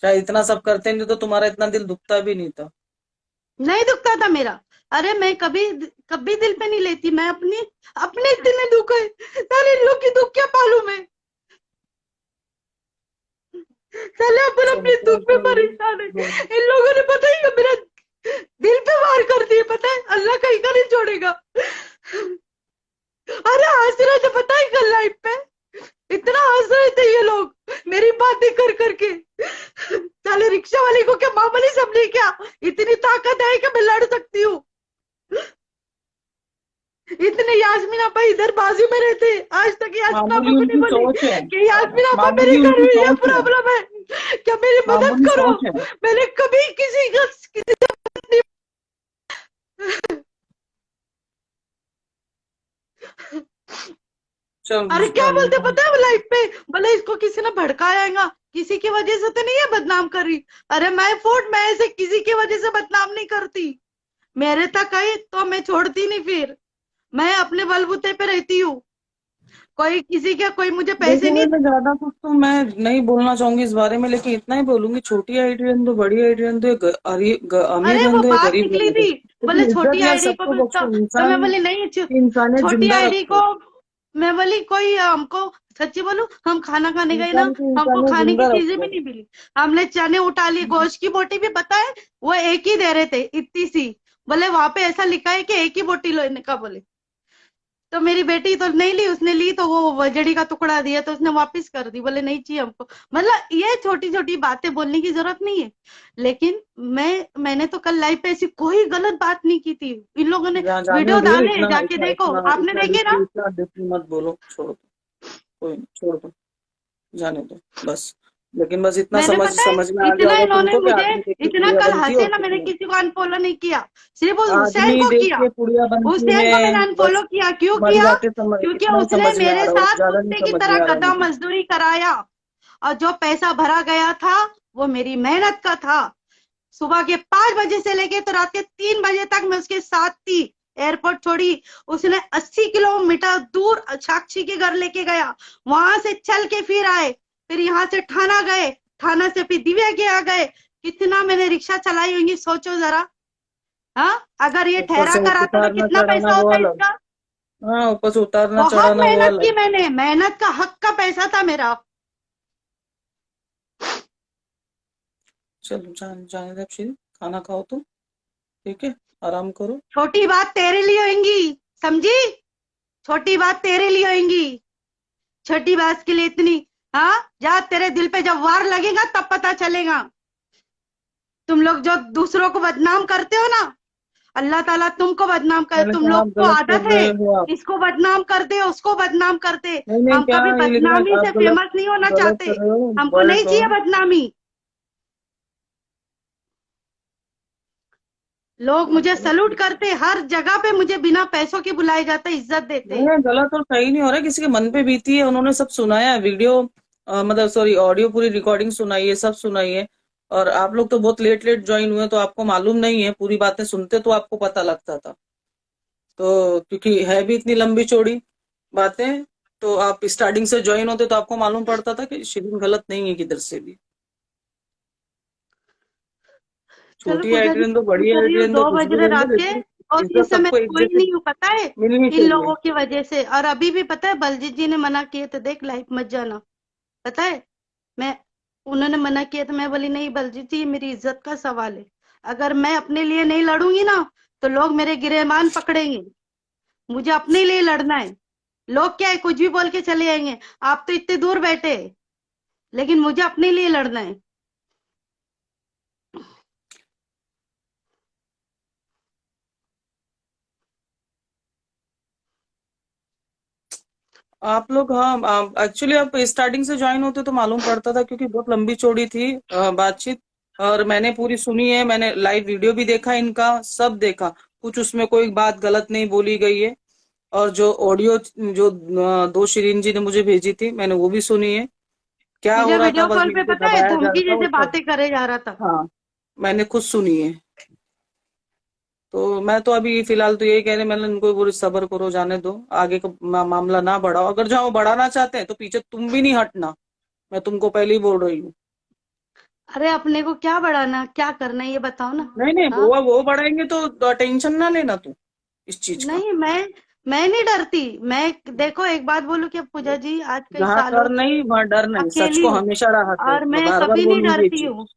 चाहे इतना सब करते नहीं तो तुम्हारा इतना दिल दुखता भी नहीं था। नहीं दुखता था मेरा, अरे मैं कभी कभी दिल पे नहीं लेती, मैं अपनी अपने इतने दुख है, सारे इन लोग की दुख क्या मालूम है? साले अपन चलो अपने दुख में परेशान है। कोई इन लोगों ने पता ही मेरा दिल पे वार कर दिए, पता है? अल्लाह कहीं का नहीं छोड़ेगा। अरे हंस रहे थे पता है कल लाइव पे, इतना हंस रहे थे ये लोग मेरी बातें कर करके। साले रिक्शा वाले को क्या मामूली समझे क्या? इतनी ताकत है कि मैं लड़ सकती हूँ। इतने यास्मीन आपा इधर बाजू में रहते, आज तक यास्मीन आपा मामूली को नहीं उनकी बोली सोच है, कि यास्मीन आपा मेरे मामूली घर उनकी में ये सोच है, प्रॉब्लम है, क्या मेरी मदद मामूली करो। सोच है। मैंने कभी किसी का किसी से मदद नहीं। चल अरे क्या बोलते पता है वो लाइव पे, बोले इसको किसी ने भड़काया, किसी की वजह से तो नहीं है बदनाम कर रही। अरे मैं ऐसे किसी की वजह से बदनाम नहीं करती, मेरे तक आई तो मैं छोड़ती नहीं, फिर मैं अपने बलबूते पे रहती हूँ। कोई किसी के कोई मुझे पैसे देखो नहीं। मैं ज्यादा कुछ तो मैं नहीं बोलना चाहूंगी इस बारे में, लेकिन इतना ही बोलूंगी, छोटी आईडी रहने दो, बड़ी आईडी रहने दो, अमीर अरे वो रहने दो या बात गरीब निकली रहने दो, थी, बोले लेकिन इज्जत छोटी यार आईडी को सबको भी बख्शो, तो मैं इंसान बोली नहीं, की इंसानियत छोटी जिंदा आईडी को रखो। मैं बोली कोई हमको सच्ची बोलूं, हम खाना खाने गए ना, इंसान को हमको इंसानियत खाने की जिंदा चीजें भी रखो। नहीं मिली। हमने चने उठा लिए, गोश्त की बोटी भी पता है वो एक ही दे रहे थे, इतनी सी। बोले वहां पे ऐसा लिखा है कि एक ही बोटी लेने का बोले। तो मेरी बेटी तो नहीं ली, उसने ली तो वो वजड़ी का टुकड़ा दिया तो उसने वापस कर दी, बोले नहीं चाहिए हमको। मतलब ये छोटी छोटी बातें बोलने की जरूरत नहीं है, लेकिन मैंने तो कल लाइव पे ऐसी कोई गलत बात नहीं की थी। इन लोगों ने जाने वीडियो दो, डाले, इतना जाके इतना देखो, इतना आपने इतना देखे डीपली ना। इतना डीपली मत बोलो, छोड़ो, कोई नहीं, छोड़ दो, जाने दो बस। लेकिन बस इतना मैंने समझ पता है, समझ में आ गया इतना होगा इन्होंने तुमको कि मुझे, आदमी देख के इतना पुड़िया कल बनती है हंसे और ना, कुछ मैंने नहीं। किसी को अनफॉलो नहीं किया, सिर्फ हुसैन आदमी को देख किया। के पुड़िया बनती हुसैन है, को मैंने अनफॉलो बस। किया, क्यों तुम्हारी किया? बातें समझ, क्योंकि इतना ही उसने समझ में आ मेरे रहा हो, साथ ज्यादा नहीं कुत्ते की समझ में तरह आ रहा गधा मुझे। मजदूरी कराया, और जो पैसा भरा गया था वो मेरी मेहनत का था। सुबह के 5 बजे से लेके तो रात के 3 बजे तक मैं उसके साथ थी। एयरपोर्ट छोड़ी, उसने 80 किलोमीटर दूर साक्षी के घर लेके गया, वहां से चल के फिर आए, फिर यहाँ से थाना गए, थाना से फिर दिव्या के आ गए। कितना मैंने रिक्शा चलाई होंगी सोचो जरा। हाँ, अगर ये ऊपर ठहरा से कर आता तो उतारना कितना चढ़ाना पैसा वो होता अलग। इसका। हाँ, ऊपर से उतारना बहुत चढ़ाना वो मेहनत की अलग। मैंने, मेहनत का हक का पैसा था मेरा। चलो, जाने दे, अब श्री, खाना खाओ तुम, ठीक है, आराम करो। छोटी बात तेरे लिए होंगी, समझी? छोटी बात तेरे लिए होंगी, छोटी बात के लिए इतनी। हाँ, जा, तेरे दिल पे जब वार लगेगा तब पता चलेगा। तुम लोग जो दूसरों को बदनाम करते हो ना, अल्लाह ताला तुमको बदनाम कर, मैंने तुम कहा आप लोग को गलत कर आदत है, रहे हो आप। इसको बदनाम कर दे, उसको बदनाम करते। नहीं नहीं, हम क्या कभी ये लिख रहा बदनामी है, से आप गलत फेमस नहीं होना गलत चाहते, कर रहे हो, हमको बड़े नहीं चाहिए कहो। बदनामी। लोग मुझे गलत सलूट नहीं करते, हर जगह पे मुझे बिना पैसों के बुलाए जाते, इज्जत देते। नहीं, गलत और सही नहीं हो रहा है, किसी के मन पे बीती है, उन्होंने सब सुनाया है, वीडियो मतलब सॉरी ऑडियो पूरी रिकॉर्डिंग सुनाई है, सब सुनाई है। और आप लोग तो बहुत लेट लेट ज्वाइन हुए, तो आपको मालूम नहीं है, पूरी बातें सुनते तो आपको पता लगता था। तो क्योंकि है भी इतनी लंबी चौड़ी बातें, तो आप स्टार्टिंग से ज्वाइन होते तो आपको मालूम पड़ता था कि शिरीन गलत नहीं है किधर से भी। चलो छोटी पूजा जी, आइडियन दो, फोन बड़ी कर रही हूँ आइडियन दो, 2 कुछ बज भी रहे रहेंगे, रात के, लेकिन और इज्जत इस समय सबको एक कोई जैसे नहीं हूँ, पता है, मिलनी इन चाहिए। लोगों की वजह से। और अभी भी पता है, बलजीत जी ने मना किए तो देख, लाइफ मत जाना, पता है। मैं, उन्होंने मना किया तो मैं बोली नहीं बलजीत जी, ये मेरी इज्जत का सवाल है। अगर मैं अपने लिए नहीं लड़ूंगी ना, तो लोग मेरे गिरेबान पकड़ेंगे। मुझे अपने लिए लड़ना है। लोग क्या है, कुछ भी बोल के चले जाएंगे, आप तो इतने दूर बैठे, लेकिन मुझे अपने लिए लड़ना है। आप लोग, हाँ, एक्चुअली आप स्टार्टिंग से ज्वाइन होते तो मालूम पड़ता था, क्योंकि बहुत लंबी चौड़ी थी बातचीत। और मैंने पूरी सुनी है, मैंने लाइव वीडियो भी देखा इनका, सब देखा, कुछ उसमें कोई बात गलत नहीं बोली गई है। और जो ऑडियो जो दो शिरीन जी ने मुझे भेजी थी, मैंने वो भी सुनी है। क्या हो मुझे रहा था, वीडियो बस कॉल पे इनको पता है, दबाया जा रहा धमकी था, वो जैसे सब। बातें करे जा रहा था। हाँ, मैंने खुद सुनी है। तो मैं तो अभी फिलहाल तो यही कह रहे, मैंने इनको बोले सब्र करो, जाने दो, आगे का मामला ना बढ़ाओ, अगर जहाँ बढ़ाना चाहते हैं तो पीछे तुम भी नहीं हटना, मैं तुमको पहले ही बोल रही हूँ। अरे अपने को क्या बढ़ाना, क्या करना है ये बताओ ना। नहीं नहीं, हाँ, वो बढ़ाएंगे तो टेंशन ना लेना तू इस चीज का। नहीं, मैं नहीं डरती। मैं, देखो एक बात बोलूं क्या पूजा जी, आज कई जहाँ सालों कर से नहीं वहाँ डर नहीं, सच अकेली को हूँ, हमेशा राहत है, और मैं मैं बार बार कभी नहीं बोलूंगी ये डरती चीज। हूँ।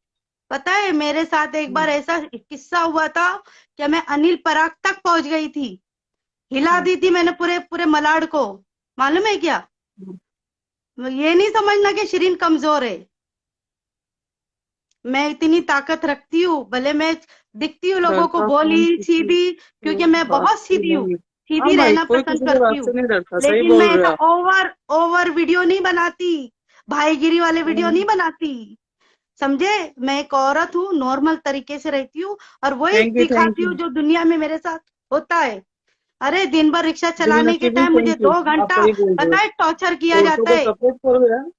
पता है मेरे साथ एक बार ऐसा किस्सा हुआ था कि मैं अनिल पराग तक पहुंच गई थी, हिला दी थी मैंने पूरे पूरे मलाड को। मालूम है क्या? ये नहीं समझना कि शिरीन कमजोर है, मैं इतनी ताकत रखती हूँ, भले मैं दिखती हूँ लोगों को डरता भोली कौन किसी सीधी, क्योंकि मैं बात बहुत से सीधी हूँ, नहीं। हाँ सीधी भाई, रहना कोई पसंद किसी की करती बात से हूँ। नहीं डरता, सही लेकिन मैं बोल रहे हो ऐसा आप। ओवर ओवर वीडियो नहीं बनाती, भाईगिरी वाले वीडियो नहीं बनाती, समझे? मैं एक औरत हूँ, नॉर्मल तरीके से रहती हूँ, और वही थैंक यू, थैंक दिखाती यू। हूँ जो दुनिया में मेरे साथ होता है। अरे दिन भर रिक्शा लेकिन चलाने के एक्चुअली टाइम मुझे थैंक यू, 2 आप घंटा सही बोल रहे हो। पता है टॉर्चर किया औरतों जाता को है। सपोर्ट करो यार,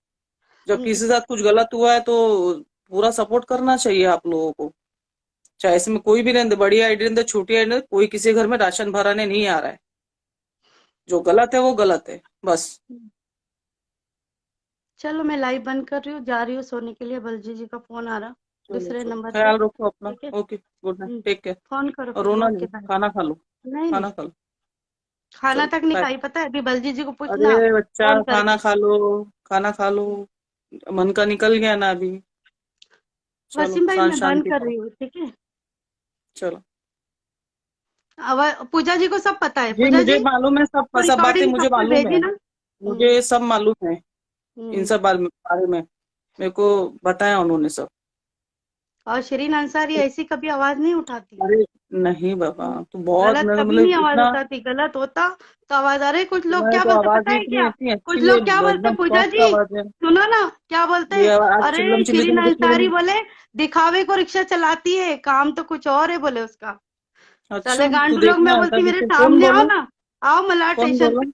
जब किसी के साथ कुछ गलत हुआ है तो पूरा सपोर्ट करना चाहिए आप लोगों को। चाहे इसमें कोई भी नहीं, बड़ी आइडिया नहीं, छोटी आइडिया, कोई किसी घर में राशन भराने नहीं आ रहा है, जो गलत है वो गलत है, बस। चलो मैं लाइव बंद कर रही हूँ, जा रही हूँ सोने के लिए, बलजी जी का फोन आ रहा चलो दूसरे चलो, नंबर से। ख्याल रखो अपना। ठीक है। Okay, good night, take care. Phone करो और फिर, रोना ओके नहीं, बाय। खाना खा लो, नहीं नहीं। खाना खा लो। खाना चलो तक नहीं बाय। खाई, पता है? अभी बलजीत जी को पूछना अरे बच्चा, फोन खाना करके। खा लो, खाना खा लो, मन का निकल गया ना अभी। चलो वसीम भाई शांत मैं बंद शांति कर करो। रही हूँ, ठीक है? चलो अब पूजा जी को सब पता है। जी, पूजा मुझे जी मालूम है, सब वो सब बातें रिकॉर्डिंग मुझे सबको मालूम भेजी है। ना। मुझे हम्म। सब मालूम है। इन हम्म। सब बारे में मेरे को बताया उन्होंने सब। और शिरीन अंसारी ऐसी कभी आवाज नहीं उठाती। अरे नहीं बाबा, तू बहुत गलत कभी मतलब नहीं आवाज इतना, उठाती, गलत होता तो आवाज। अरे कुछ लोग तुम्हारी क्या तो बोलते आवाज ही पता है इतनी क्या? इतनी कुछ अच्छी है, लोग क्या बोलते एकदम पूजा सॉफ्ट जी, आवाज है। सुनो ना, क्या बोलते? ये आज अरे चिल्लम चिल्ली शिरीन चिल्ली अंसारी चिल्ली। बोले दिखावे को रिक्शा चलाती है, काम तो कुछ और है बोले उसका। अच्छा, चले तू गांडू लोग, मैं देखना बोलती तभी मेरे से कौन सामने आओ बोला? ना। आओ मलाड कौन स्टेशन बोला?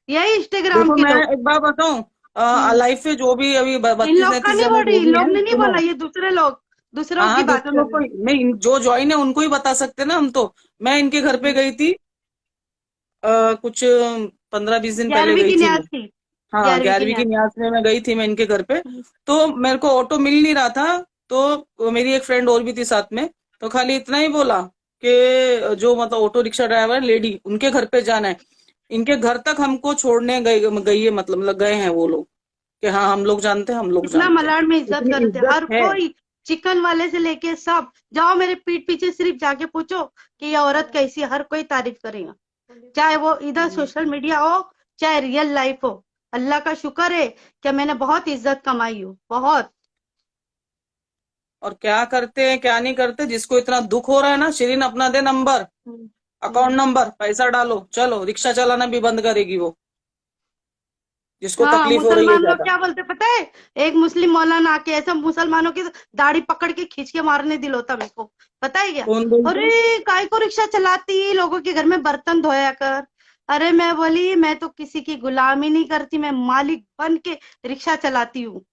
पे। यही इंस्टाग्राम देखो के मैं लोग। एक बात बताऊं, हम्म। लाइफ पे जो भी अभी इन 32 लोग का 33 नहीं जने बोल रही, जो इन भी लोग हैं, ने नहीं सुनो। बोला, ये दूसरे लोग, दूसरों की हाँ, बात दूसरे कर लोग रही को हूँ। नहीं, जो ज्वाइन है उनको ही बता सकते ना हम तो। मैं इनके घर पे हम्म। गई थी, कुछ 15 20 दिन पहले 11वीं गई की थी मैं। न्यास थी। हाँ, 11वीं की 11वीं की न्यास। न्यास में मैं गई थी, मैं इनके घर पे। हम्म। तो मेरे को ऑटो मिल नहीं रहा था, तो मेरी एक फ्रेंड और भी थी साथ में। तो खाली इतना ही बोला कि जो मतलब ऑटो रिक्शा ड्राइवर लेडी, उनके घर पे जाना है। इनके घर तक हमको छोड़ने गई है, मतलब गए हैं वो लोग, कि हाँ हम लोग जानते हैं, हम लोग कितना जानते हैं। मलाड में इज्जत इतनी करते इज्जत हर है। कोई। चिकन वाले से लेके सब। जाओ मेरे पीठ पीछे सिर्फ जाके पूछो कि ये औरत कैसी है, हर कोई तारीफ करेगा। चाहे वो इधर सोशल मीडिया हो, चाहे रियल लाइफ हो। अल्लाह का शुक्र है कि मैंने बहुत इज्जत कमाई हो, बहुत। और क्या करते हैं क्या नहीं करते, जिसको इतना दुख हो रहा है ना, शिरीन अपना दे नंबर, हम्म। अकाउंट हम्म। नंबर, पैसा डालो, चलो रिक्शा चलाना भी बंद करेगी वो, जिसको हाँ, तकलीफ हो रही है मुसलमान लोग ज्यादा। क्या बोलते पता है? एक मुस्लिम मौलाना आके ऐसा मुसलमानों की दाढ़ी पकड़ के खींच के मारने दिल होता मेरे को। पता है क्या? कौन बोलता है? अरे काय को रिक्शा चलाती, लोगों के घर में बर्तन धोया कर। अरे मैं बोली मैं तो किसी की गुलामी नहीं करती, मैं मालिक बन के रिक्शा चलाती हूँ।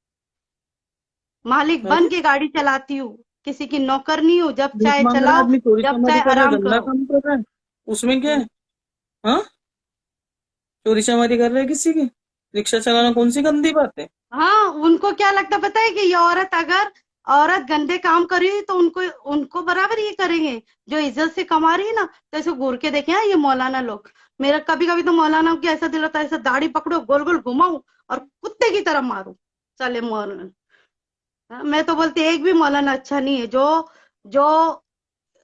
मालिक बन अरे के गाड़ी चलाती हूँ। किसी की नौकर नहीं हूँ। जब भीख चाहे मांग रहा है चलाओ, आदमी, चोरी जब चमारी चाहे कर रहा है, आराम गंदा करो। काम कर रहा है, उसमें क्या है? हाँ, चोरी चमारी कर रहा है किसी की, रिक्शा चलाना कौन सी गंदी बात है? हाँ, उनको क्या लगता पता है कि ये औरत, अगर औरत गंदे काम कर रही है तो उनको उनको बराबर ये करेंगे। जो इज्जत से कमा रही है ना, तो ऐसे घूर के देखे हैं ये मौलाना लोग। मेरा कभी कभी तो मौलाना की ऐसा दिल होता है, ऐसा दाढ़ी पकड़ो, गोल गोल घुमाऊं और कुत्ते की तरह मारूं। चले मौलाना। हाँ, मैं तो बोलती एक भी मौलाना अच्छा नहीं है जो जो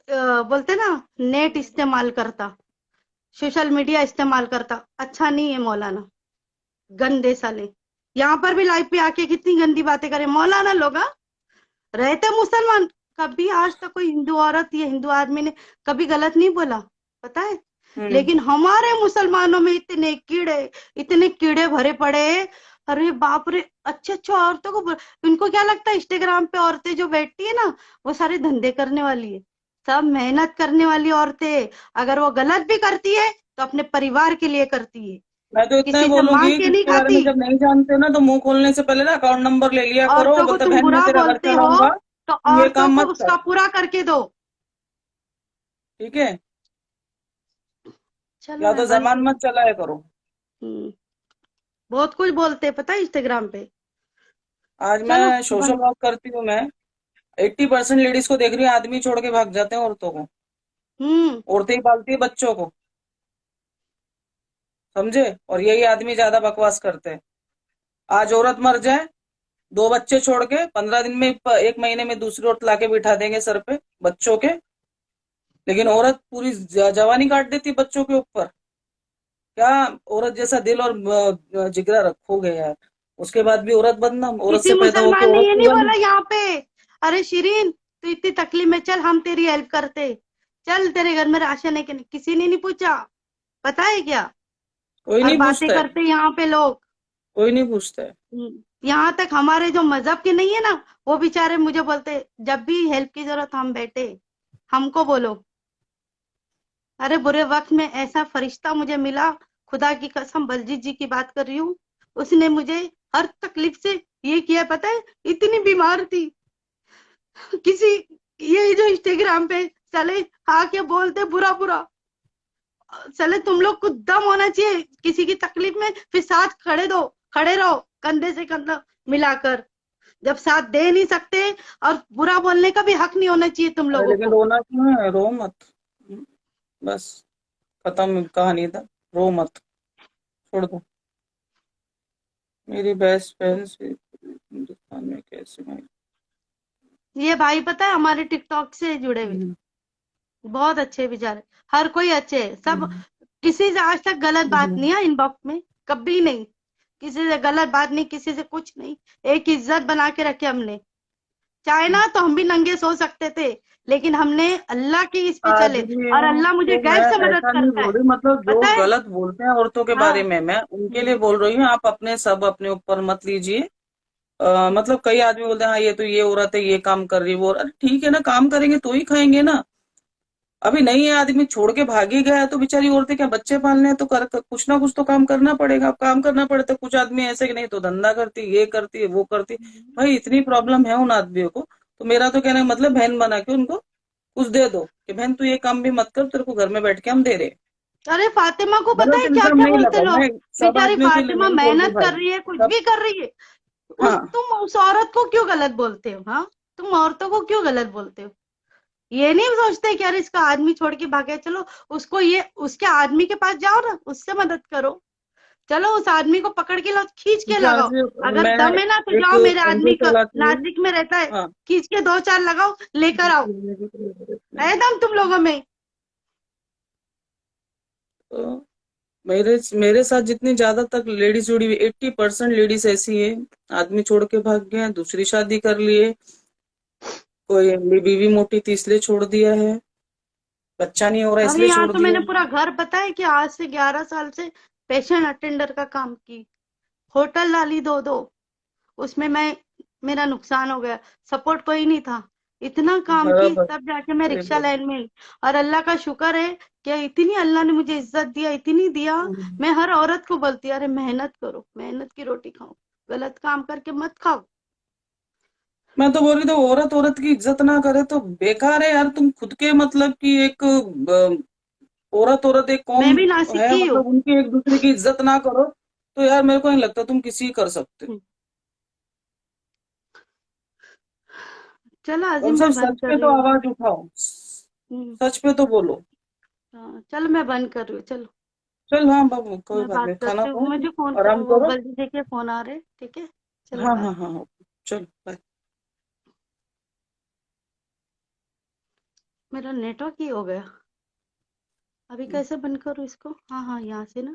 बोलते ना, नेट इस्तेमाल करता, सोशल मीडिया इस्तेमाल करता, अच्छा नहीं है मौलाना। गंदे साले। यहाँ पर भी लाइव पे आके कितनी गंदी बातें करे मौलाना लोग। हाँ? रहते मुसलमान। कभी आज तक कोई हिंदू औरत या हिंदू आदमी ने कभी गलत नहीं बोला, पता है? हम्म। लेकिन हमारे मुसलमानों में इतने कीड़े भरे पड़े हैं। अरे बाप रे, अच्छे अच्छे औरतों को इनको क्या लगता है इंस्टाग्राम पे औरतें जो बैठती है ना, वो सारे धंधे करने वाली है। सब मेहनत करने वाली औरतें। अगर वो गलत भी करती है तो अपने परिवार के लिए करती है, मैं तो इतना ही किसी से मांग बोलूंगी के कि नहीं इसके बारे में खाती। जब नहीं जानते ना, तो मुंह खोलने से पहले ना अकाउंट नंबर ले लिया करो, औरतों को बोलते तुम बहन मैं बुरा तेरा घर बोलते हो चलाऊंगा, तो तू ये औरतों काम को मत कर। उसका पूरा करके दो। ठीक है? चलो या मैं तो बंद जबान कर। मत चलाया करो। हम्म। बहुत कुछ बोलते हैं पता है इंस्टाग्राम पे। आज चलो मैं सोशल बंद। वर्क करती हूँ मैं, 80% लेडीज को देख रही हूँ, आदमी छोड़ के भाग जाते हैं औरतों को। हम्म। औरतें ही पालती है बच्चों को, समझे? और यही आदमी ज्यादा बकवास करते हैं। आज औरत मर जाए, 2 बच्चे छोड़ के 15 दिन में, 1 महीने में दूसरी औरत लाके बिठा देंगे सर पे बच्चों के। लेकिन औरत पूरी जवानी काट देती बच्चों के ऊपर। क्या औरत जैसा दिल और जिगरा रखोगे यार? उसके बाद भी औरत बदनाम, औरत किसी से पैदा होके मुसलमान ने औरत ये नहीं पूरा नहीं। बोला यहाँ पे, अरे शिरीन तू इतनी तकलीफ में, चल हम तेरी हेल्प करते, चल तेरे घर में राशन है कि नहीं, किसी ने नहीं पूछा। पता है क्या? कोई और नहीं बातें पूछता है, करते यहाँ पे लोग। कोई नहीं पूछता है। यहाँ तक हमारे जो मजहब के नहीं है ना, वो बेचारे मुझे बोलते जब भी हेल्प की जरूरत हम बैठे, हमको बोलो। अरे बुरे वक्त में ऐसा फरिश्ता मुझे मिला, खुदा की कसम, बलजीत जी की बात कर रही हूँ। उसने मुझे हर तकलीफ से ये किया, पता है? इतनी बीमार थी, किसी ये जो इंस्टाग्राम पे चले आके बोलते बुरा बुरा। चले तुम लोग को दम होना चाहिए किसी की तकलीफ में, फिर साथ खड़े रहो कंधे से कंधा मिलाकर। जब साथ दे नहीं सकते, और बुरा बोलने का भी हक नहीं होना चाहिए तुम अरे लोगों लेकिन को। रोना क्यों है, रो मत। बस, खत्म कहानी था। रो मत, छोड़ दो। मेरी बेस्ट फ्रेंड से हिंदुस्तान में कैसे भाई। ये भाई पता है हमारे टिकटॉक से जुड़े हुए, बहुत अच्छे बेचारे, हर कोई अच्छे है सब। किसी से आज तक गलत बात नहीं है इनबॉक्स में, कभी नहीं, किसी से गलत बात नहीं, किसी से कुछ नहीं। एक इज्जत बना के रखे हमने। चाहे ना तो हम भी नंगे सो सकते थे, लेकिन हमने अल्लाह की इस पे चले, आदमी और हूँ अल्लाह मुझे तो मैं गैब से मदद ऐसा नहीं करता बोल है, रही, मतलब जो पता है। गलत बोलते हैं औरतों के बारे हाँ। में मैं उनके लिए बोल रही हूँ। आप अपने सब अपने ऊपर मत लीजिए। मतलब कई आदमी बोलते हैं हाँ ये तो ये औरत है, ये काम कर रही है वो, अरे ठीक है ना, काम करेंगे तो ही खाएंगे ना। अभी नहीं है आदमी छोड़ के भाग ही गया है तो बेचारी औरतें क्या बच्चे पालने हैं तो कुछ ना कुछ तो काम करना पड़ेगा। अब काम करना पड़े तो कुछ आदमी ऐसे कि नहीं तो धंधा करती, ये करती है वो करती है। भाई इतनी प्रॉब्लम है उन आदमियों को, तो मेरा तो कहने का मतलब बहन बना के उनको कुछ दे दो कि बहन तू ये काम भी मत कर, तेरे को घर में बैठ के हम दे रहे हैं। अरे फातिमा को पता गलत है क्या इल्जाम क्या नहीं बोलते लगाओ, लोग, मैं सब बेचारी आदमियों के लिए फातिमा नहीं बोल रही मेहनत कर भाई। रही है, कुछ सब, भी कर रही है। हाँ तुम उस औरत को क्यों गलत बोलते हो? हाँ, तुम औरतों को क्यों गलत बोलते हो? ये नहीं सोचते कि यार इसका आदमी छोड़ के भागे, चलो उसको, ये उसके आदमी के पास जाओ ना, उससे मदद करो। चलो उस आदमी को पकड़ के लाओ, खींच के क्योंकि लगाओ। आज अगर मैं दम है ना तो एक जाओ, मेरे एनजीओ आदमी का चलाती हूँ। नासिक में रहता है, हाँ, खींच के दो चार लगाओ, लेकर आओ। है दम तुम लोगों में? तो मेरे मेरे साथ जितनी ज्यादा तक लेडीज जुड़ी हुई, 80% लेडीज ऐसी है, आदमी छोड़ के भाग गए हैं, दूसरी शादी कर लिए, कोई बीवी मोटी थी इसलिए छोड़ दिया है, बच्चा नहीं हो रहा अरे इसलिए यहाँ छोड़ तो दिया मैंने है। पूरा घर, पता है कि आज से 11 साल से पेशेंट अटेंडर का काम की, होटल डाली दो दो, उसमें मैं, मेरा नुकसान हो गया, सपोर्ट कोई नहीं था, इतना काम की बराबर, तब जाके मैं सही रिक्शा बोल। लाइन में आई। और अल्लाह का शुक्र है कि इतनी अल्लाह ने मुझे इज्जत दिया, इतनी दिया। मैं हर औरत को बोलती अरे मेहनत करो, मेहनत की रोटी खाओ, गलत काम करके मत खाओ। मैं तो बोल रही थी औरत औरत की इज्जत ना करे तो बेकार है यार। तुम खुद के मतलब कि एक औरत औरत एक कौम मैं भी नासिक है, की हूँ। मतलब उनकी एक दूसरे की इज्जत ना करो तो यार मेरे को नहीं लगता तुम किसी कर सकते हो। चलो और अजीम सब मैं बंद सच कर पे रही तो हूँ। आवाज उठाओ, हम्म, सच पे तो बोलो। हाँ, चलो मैं बंद कर रही हूँ, चलो चल हाँ बाबू, कोई मैं बात बात नहीं, खाना करती हूँ, खाओ, मुझे फोन आराम वो करो। बल्कि देखिए फोन आ रहे, ठीक है, चलो हाँ बाय। हाँ हाँ हाँ, चलो बाय। मेरा नेटवर्क ही हो गया, अभी कैसे बंद करूँ इसको? हाँ हाँ, यहाँ से ना।